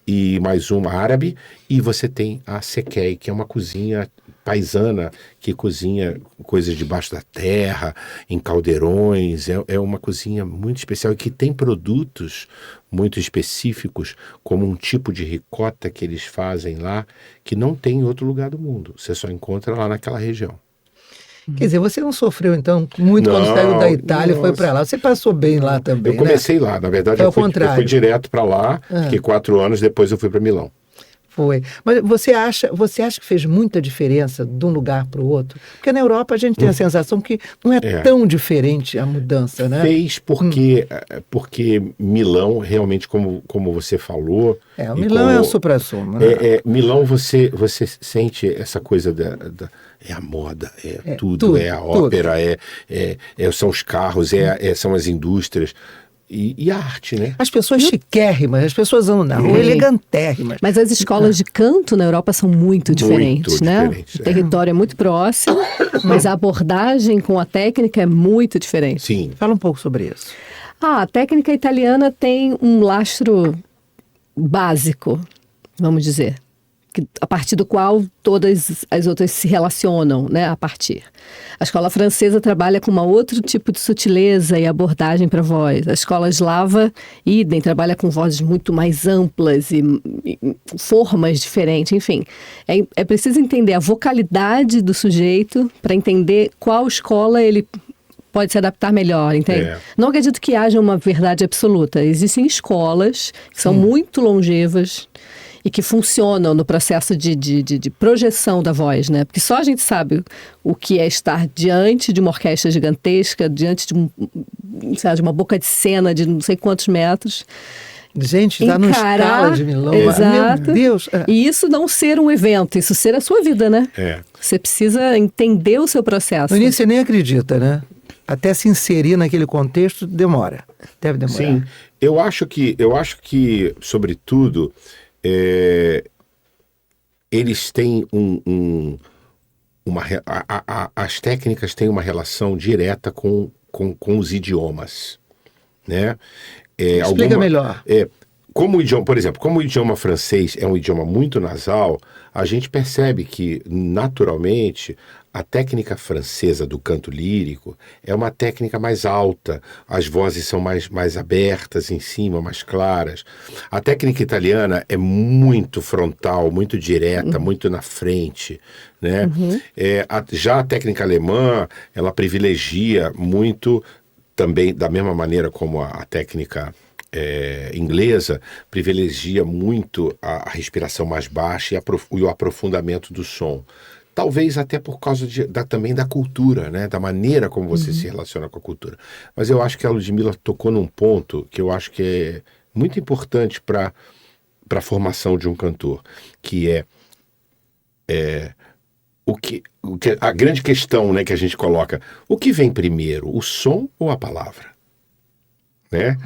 e mais uma árabe, e você tem a Székely, que é uma cozinha paisana, que cozinha coisas debaixo da terra, em caldeirões. É uma cozinha muito especial e que tem produtos muito específicos, como um tipo de ricota que eles fazem lá, que não tem em outro lugar do mundo. Você só encontra lá naquela região. Quer dizer, você não sofreu, então, muito quando saiu da Itália e foi para lá. Você passou bem lá também, Eu comecei lá, na verdade, Foi ao eu fui contrário. direto para lá, fiquei 4 anos, depois eu fui para Milão. Foi. Mas você acha que fez muita diferença de um lugar para o outro? Porque na Europa a gente tem a sensação que não é tão diferente a mudança, né? Fez porque Milão, realmente, como você falou... O Milão é o suprassumo, né? Milão, você sente essa coisa é a moda, tudo, é a ópera, são os carros, são as indústrias... E a arte, né? As pessoas chiquérrimas, as pessoas andam na rua elegantérrimas. Mas as escolas de canto na Europa são muito diferentes, né? O território é muito próximo, mas a abordagem com a técnica é muito diferente. Sim. Fala um pouco sobre isso. A técnica italiana tem um lastro básico, vamos dizer, a partir do qual todas as outras se relacionam, né, a partir. A escola francesa trabalha com um outro tipo de sutileza e abordagem para a voz. A escola eslava, idem, trabalha com vozes muito mais amplas e formas diferentes, enfim. É preciso entender a vocalidade do sujeito para entender qual escola ele pode se adaptar melhor, entende? Não acredito que haja uma verdade absoluta. Existem escolas que são muito longevas e que funcionam no processo de projeção da voz, né? Porque só a gente sabe o que é estar diante de uma orquestra gigantesca, diante de uma boca de cena de não sei quantos metros. Gente, está numa escala de Milão. Exato. Meu Deus. E isso não ser um evento, isso ser a sua vida, né? Você precisa entender o seu processo. No início você nem acredita, né? Até se inserir naquele contexto demora. Deve demorar. Sim. Eu acho que sobretudo, eles têm as técnicas têm uma relação direta com os idiomas, né? Explica melhor. Como o idioma, por exemplo, como o idioma francês é um idioma muito nasal, a gente percebe que, naturalmente, a técnica francesa do canto lírico é uma técnica mais alta, as vozes são mais abertas em cima, mais claras. A técnica italiana é muito frontal, muito direta, muito na frente, né? Já a técnica alemã, ela privilegia muito, também da mesma maneira como a técnica inglesa, privilegia muito a respiração mais baixa e o aprofundamento do som. Talvez até por causa também da cultura, né? Da maneira como você se relaciona com a cultura. Mas eu acho que a Ludmilla tocou num ponto que eu acho que é muito importante para a formação de um cantor, que a grande questão, né, que a gente coloca: o que vem primeiro, o som ou a palavra? Né?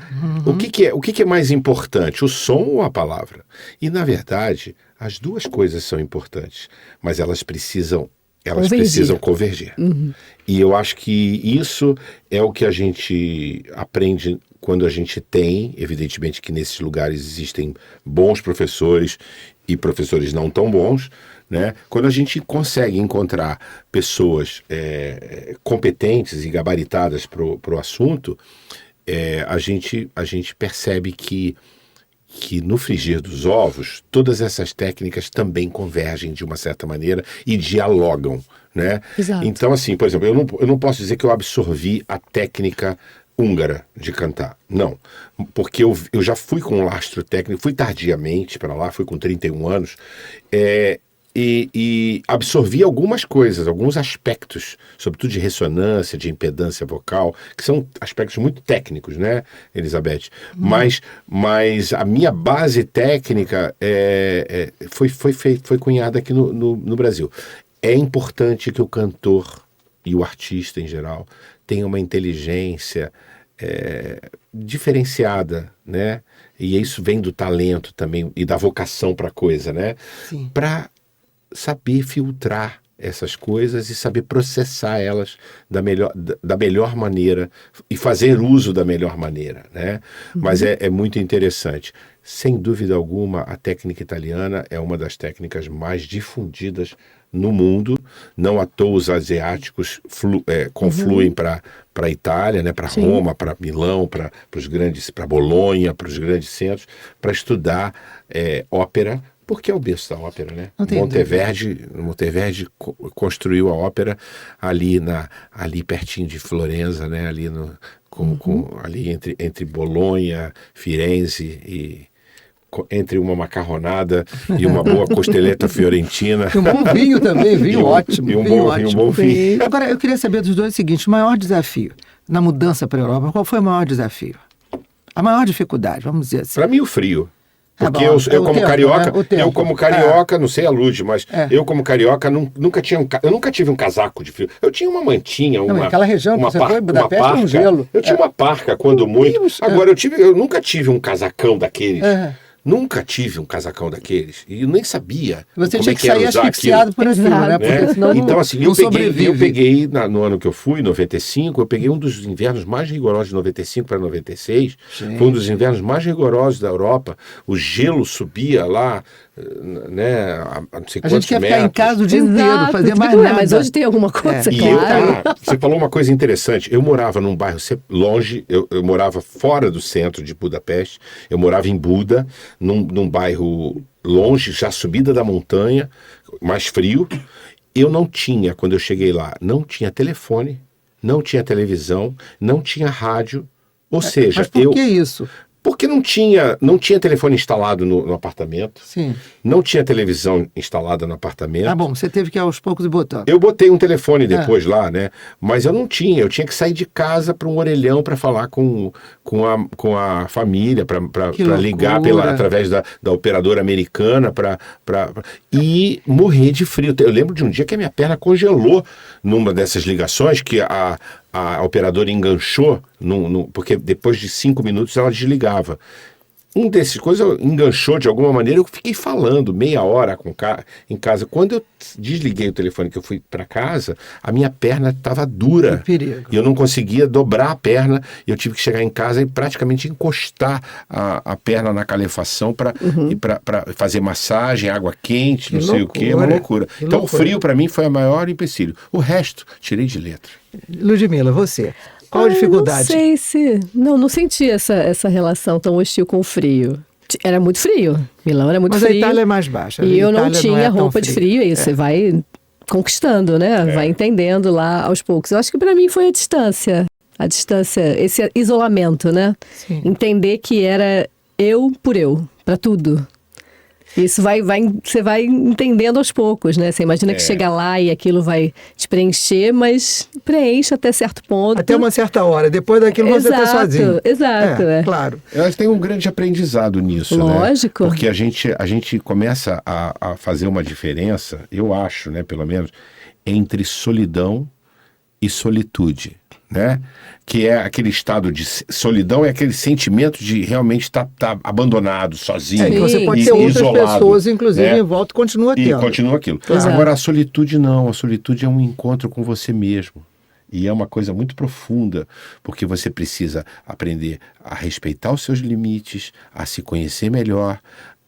O que é mais importante, o som ou a palavra? E, na verdade, as duas coisas são importantes, mas elas precisam convergir. E eu acho que isso é o que a gente aprende quando a gente tem, evidentemente que nesses lugares existem bons professores e professores não tão bons, né? Quando a gente consegue encontrar pessoas competentes e gabaritadas para o assunto, a gente percebe que no frigir dos ovos, todas essas técnicas também convergem de uma certa maneira e dialogam, né? Exato. Então, assim, por exemplo, eu não posso dizer que eu absorvi a técnica húngara de cantar. Não, porque eu já fui com um lastro técnico, fui tardiamente para lá, fui com 31 anos, e absorvi algumas coisas, alguns aspectos, sobretudo de ressonância, de impedância vocal, que são aspectos muito técnicos, né, Elizabeth? Mas a minha base técnica foi cunhada aqui no Brasil. É importante que o cantor e o artista em geral tenham uma inteligência diferenciada, né? E isso vem do talento também e da vocação para a coisa, né? Para saber filtrar essas coisas e saber processar elas da melhor maneira e fazer uso da melhor maneira, né? Mas é muito interessante. Sem dúvida alguma, a técnica italiana é uma das técnicas mais difundidas no mundo. Não à toa os asiáticos confluem para a Itália, né? Para Roma, para Milão, para Bolonha, para os grandes centros, para estudar ópera, porque é o berço da ópera, né? Monteverdi construiu a ópera ali pertinho de Florença, né? Ali ali entre Bolonha, Firenze entre uma macarronada e uma boa costeleta fiorentina. E um bom vinho também, vinho ótimo. E um vinho bom ótimo. vinho. Agora, eu queria saber dos dois o seguinte: o maior desafio na mudança para a Europa, qual foi o maior desafio? A maior dificuldade, vamos dizer assim. Para mim, o frio. Porque bom, eu como tempo, carioca, né? O tempo. eu como carioca, não sei a Lud, mas eu como carioca eu nunca tive um casaco de frio. Eu tinha uma mantinha, Não, aquela região que você foi, Budapeste, parca. um gelo. Eu tinha uma parca quando muito. Deus, Agora, eu nunca tive um casacão daqueles. É. Nunca tive um casacão daqueles. E eu nem sabia Você como tinha é que era sair usar asfixiado por aquilo, né? Exato. Porque né? senão Então, não, assim, não eu sobrevive. peguei no ano que eu fui, 95, eu peguei um dos invernos mais rigorosos de 95 para 96. Sim. Foi um dos invernos mais rigorosos da Europa. O gelo subia lá, né, a não sei A quantos gente quer ficar em metros. casa o dia inteiro, Exato. fazer mais Ué, nada. mas hoje tem alguma coisa, E claro. você falou uma coisa interessante. Eu morava num bairro longe, eu morava fora do centro de Budapeste, eu morava em Buda, num bairro longe, já subida da montanha, mais frio. Eu não tinha, quando eu cheguei lá, não tinha telefone, não tinha televisão, não tinha rádio. Ou seja, Mas por que isso? Porque não tinha telefone instalado no apartamento, Sim. não tinha televisão instalada no apartamento. Ah, bom, você teve que ir aos poucos e botando. Eu botei um telefone depois lá, né? Mas eu tinha que sair de casa para um orelhão para falar com a família, para ligar através da operadora americana e morrer de frio. Eu lembro de um dia que a minha perna congelou numa dessas ligações que a operadora enganchou, porque depois de 5 minutos ela desligava. Um desses coisas enganchou de alguma maneira, eu fiquei falando meia hora em casa. Quando eu desliguei o telefone, que eu fui para casa, a minha perna estava dura. Que perigo. E eu não conseguia dobrar a perna, e eu tive que chegar em casa e praticamente encostar a perna na calefação para fazer massagem, água quente, não sei o quê, uma loucura. Então o frio para mim foi o maior empecilho. O resto, tirei de letra. Ludmila, você, qual a dificuldade? Não sei se... Não senti essa relação tão hostil com o frio. Era muito frio. Milão era muito Mas frio. a Itália é mais baixa. E eu não Itália tinha é tão roupa de frio. E você vai conquistando, né? Vai entendendo lá aos poucos. Eu acho que para mim foi a distância. A distância, esse isolamento, né? Sim. Entender que era eu por eu, para tudo. Isso você vai entendendo aos poucos, né? Você imagina que chega lá e aquilo vai te preencher, mas preenche até certo ponto. Até uma certa hora. Depois daquilo você está sozinho. Exato. Claro. Eu acho que tem um grande aprendizado nisso, Lógico. né? Porque a gente começa a fazer uma diferença, eu acho, né, pelo menos, entre solidão e solitude, né? Que é aquele estado de solidão, é aquele sentimento de realmente estar abandonado, sozinho, Que você pode e ter outras isolado, pessoas, inclusive, né? em volta, e continua E tendo. continua aquilo. Exato. Agora, a solitude não. A solitude é um encontro com você mesmo. E é uma coisa muito profunda, porque você precisa aprender a respeitar os seus limites, a se conhecer melhor,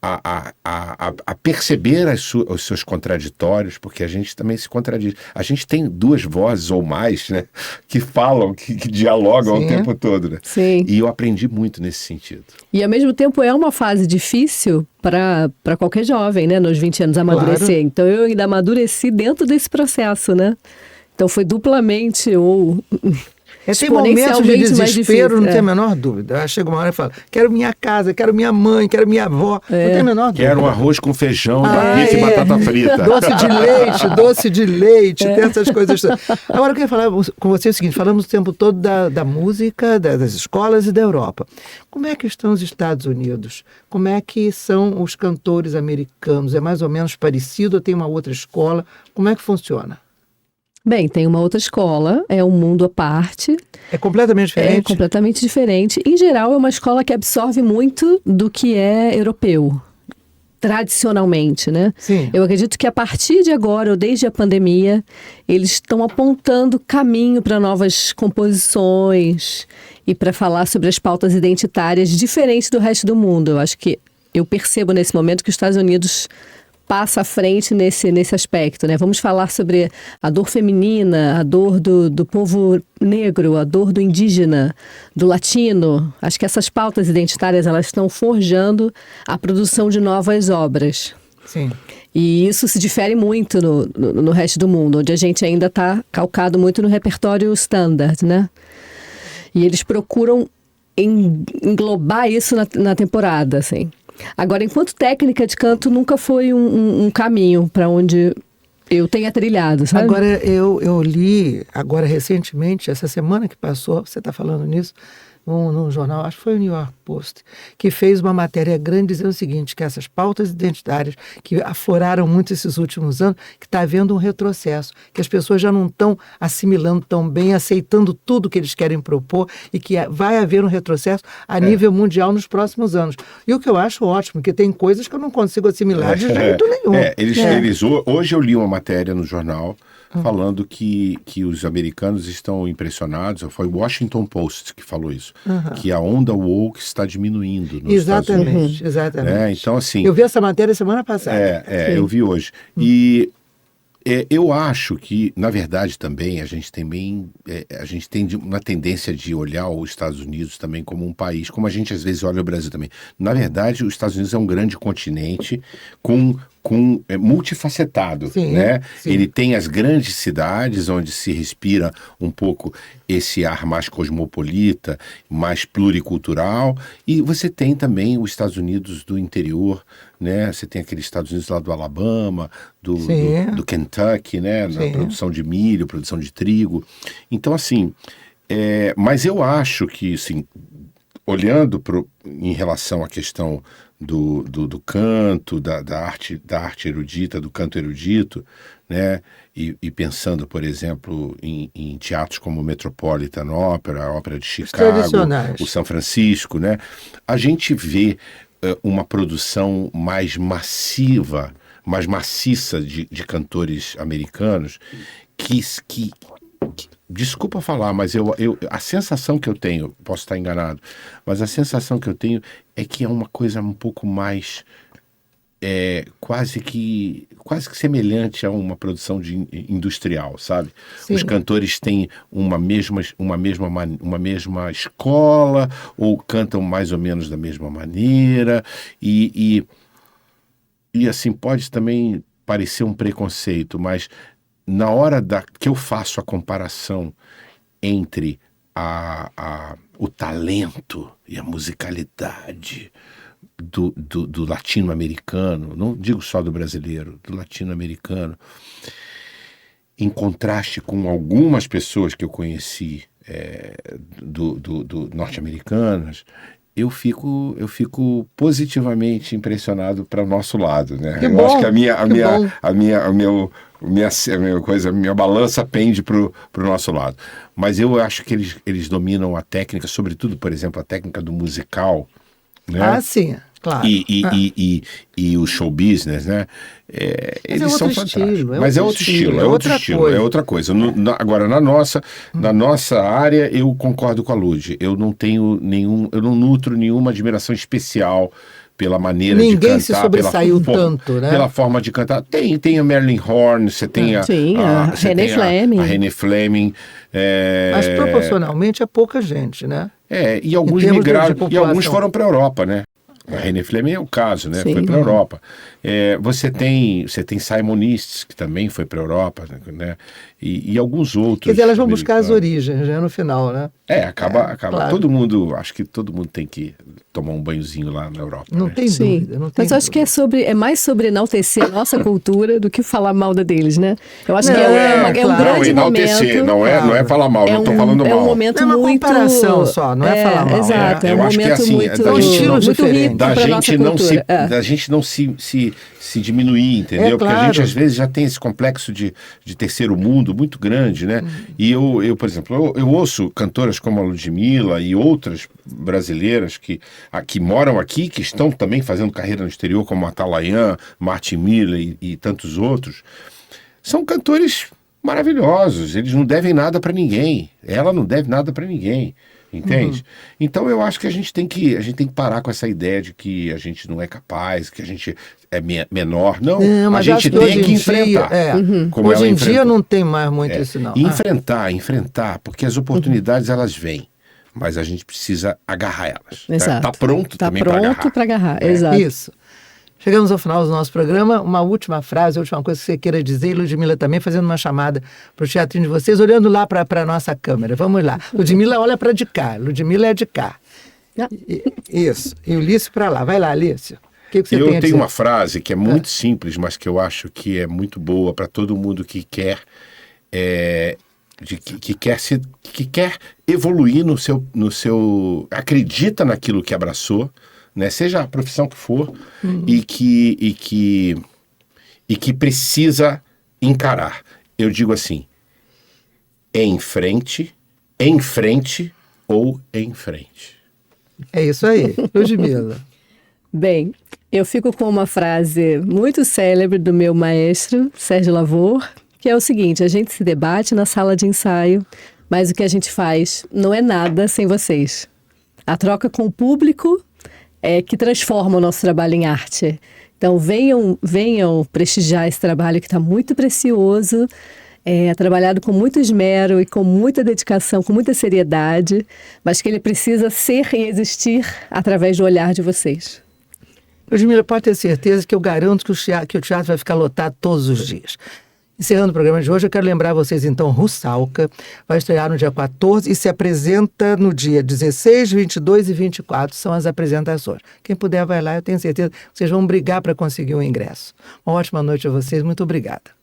a perceber os seus contraditórios, porque a gente também se contradiz. A gente tem duas vozes ou mais, né, que falam, que dialogam o tempo todo. Né? Sim. E eu aprendi muito nesse sentido. E ao mesmo tempo é uma fase difícil para qualquer jovem, né? Nos 20 anos amadurecer. Claro. Então eu ainda amadureci dentro desse processo, né? Então foi duplamente ou Tem momentos de exponencialmente mais desespero, não difícil. tem a menor dúvida. Aí chega uma hora e fala, quero minha casa, quero minha mãe, quero minha avó. Não tem a menor dúvida. Quero um arroz com feijão, bife e batata frita. Doce de leite, tem essas coisas. Agora eu queria falar com você o seguinte, falamos o tempo todo da música, das escolas e da Europa. Como é que estão os Estados Unidos? Como é que são os cantores americanos? É mais ou menos parecido ou tem uma outra escola? Como é que funciona? Bem, tem uma outra escola, é um mundo à parte. É completamente diferente? É completamente diferente. Em geral, é uma escola que absorve muito do que é europeu, tradicionalmente, né? Sim. Eu acredito que a partir de agora, ou desde a pandemia, eles estão apontando caminho para novas composições e para falar sobre as pautas identitárias diferentes do resto do mundo. Eu acho que eu percebo nesse momento que os Estados Unidos passa à frente nesse aspecto, né? Vamos falar sobre a dor feminina, a dor do povo negro, a dor do indígena, do latino. Acho que essas pautas identitárias, elas estão forjando a produção de novas obras. Sim. E isso se difere muito no resto do mundo, onde a gente ainda está calcado muito no repertório standard, né? E eles procuram englobar isso na temporada, assim. Agora, enquanto técnica de canto, nunca foi um caminho para onde eu tenha trilhado, sabe? Agora, eu li, agora recentemente, essa semana que passou, você está falando nisso, num jornal, acho que foi o New York Post, que fez uma matéria grande dizendo o seguinte, que essas pautas identitárias que afloraram muito esses últimos anos, que está havendo um retrocesso, que as pessoas já não estão assimilando tão bem, aceitando tudo que eles querem propor e que vai haver um retrocesso a nível mundial nos próximos anos. E o que eu acho ótimo, que tem coisas que eu não consigo assimilar de jeito nenhum. Hoje eu li uma matéria no jornal falando que os americanos estão impressionados, foi o Washington Post que falou isso, que a onda woke está diminuindo nos Estados Unidos. Exatamente. Então, assim... Eu vi essa matéria semana passada. Eu vi hoje. E eu acho que, na verdade, também, a gente tem uma tendência de olhar os Estados Unidos também como um país, como a gente às vezes olha o Brasil também. Na verdade, os Estados Unidos é um grande continente multifacetado, né? Sim. Ele tem as grandes cidades onde se respira um pouco esse ar mais cosmopolita, mais pluricultural, e você tem também os Estados Unidos do interior, né? Você tem aqueles Estados Unidos lá do Alabama, do Kentucky, né? Na produção de milho, produção de trigo. Então, assim, mas eu acho que, assim, olhando em relação à questão do canto, da arte erudita, do canto erudito, né? E pensando, por exemplo, em teatros como o Metropolitan Opera, a Ópera de Chicago, o São Francisco, né? A gente vê uma produção mais massiva, mais maciça de cantores americanos que desculpa falar, mas a sensação que eu tenho, posso estar enganado, mas a sensação que eu tenho é que é uma coisa um pouco mais quase que semelhante a uma produção industrial, sabe? Sim. Os cantores têm uma mesma escola ou cantam mais ou menos da mesma maneira e assim pode também parecer um preconceito, mas na hora que eu faço a comparação entre o talento e a musicalidade do latino-americano, não digo só do brasileiro, do latino-americano, em contraste com algumas pessoas que eu conheci do norte-americanas, eu fico positivamente impressionado para o nosso lado, né? Acho que a minha balança pende para o nosso lado. Mas eu acho que eles dominam a técnica, sobretudo, por exemplo, a técnica do musical, né? Ah, sim, claro. E o show business, né? Eles são fantásticos. Mas é outro estilo, é outra coisa. Agora, na nossa área, eu concordo com a Lud. Eu não nutro nenhuma admiração especial pela maneira de cantar. Ninguém se sobressaiu tanto, né? Pela forma de cantar. Tem a Marilyn Horne, você tem a Renée Fleming. Mas proporcionalmente é pouca gente, né? E alguns migraram, e alguns foram para a Europa, né? A Renée Fleming é o caso, né? Sim. Foi para a Europa. Você tem Simonists, que também foi para a Europa, né? E alguns outros. Quer dizer, elas vão buscar as origens, já no final, né? Acaba. Claro. Acho que todo mundo tem que tomar um banhozinho lá na Europa. Não tem dúvida. Mas eu acho que é mais sobre enaltecer a nossa cultura do que falar mal da deles, né? Eu acho que é um grande momento. Não é falar mal, não estou falando mal. É um momento uma muito... comparação só, não é falar mal. Exato, é um momento muito... um estilo diferente. Da gente não se diminuir, entendeu? Porque a gente às vezes já tem esse complexo de terceiro mundo muito grande, né? E eu, por exemplo, eu ouço cantoras como a Ludmilla e outras brasileiras que moram aqui, que estão também fazendo carreira no exterior, como a Atalayan, Martin Miller e tantos outros. São cantores maravilhosos, eles não devem nada para ninguém, ela não deve nada para ninguém. Entende? Então eu acho que a gente tem que parar com essa ideia de que a gente não é capaz, que a gente é menor. Não, a gente tem que enfrentar. Hoje em dia não tem mais muito isso, não. Enfrentar, porque as oportunidades elas vêm, mas a gente precisa agarrar elas. Exato. Tá pronto também para agarrar. Tá pronto para agarrar, exato. Isso. Chegamos ao final do nosso programa. Uma última frase, a última coisa que você queira dizer, e Ludmilla também fazendo uma chamada para o teatrinho de vocês, olhando lá para a nossa câmera. Vamos lá. Ludmilla olha para de cá. Ludmilla é de cá. Isso. E o Lício para lá. Vai lá, Lício. que você Eu tem a tenho dizer? uma frase que é muito simples, mas que eu acho que é muito boa para todo mundo que quer que quer evoluir no seu acredita naquilo que abraçou, né? Seja a profissão que for, e que precisa encarar. Eu digo assim: em frente ou em frente. É isso aí, Ludmila. Bem, eu fico com uma frase muito célebre do meu maestro, Sérgio Lavor, que é o seguinte: a gente se debate na sala de ensaio, mas o que a gente faz não é nada sem vocês. A troca com o público é que transforma o nosso trabalho em arte. Então venham prestigiar esse trabalho que está muito precioso, trabalhado com muito esmero e com muita dedicação, com muita seriedade, mas que ele precisa ser e existir através do olhar de vocês. Ludmila, pode ter certeza que eu garanto que o teatro vai ficar lotado todos os dias. Encerrando o programa de hoje, eu quero lembrar vocês, então, Russalka vai estrear no dia 14 e se apresenta no dia 16, 22 e 24, são as apresentações. Quem puder vai lá, eu tenho certeza que vocês vão brigar para conseguir o ingresso. Uma ótima noite a vocês, muito obrigada.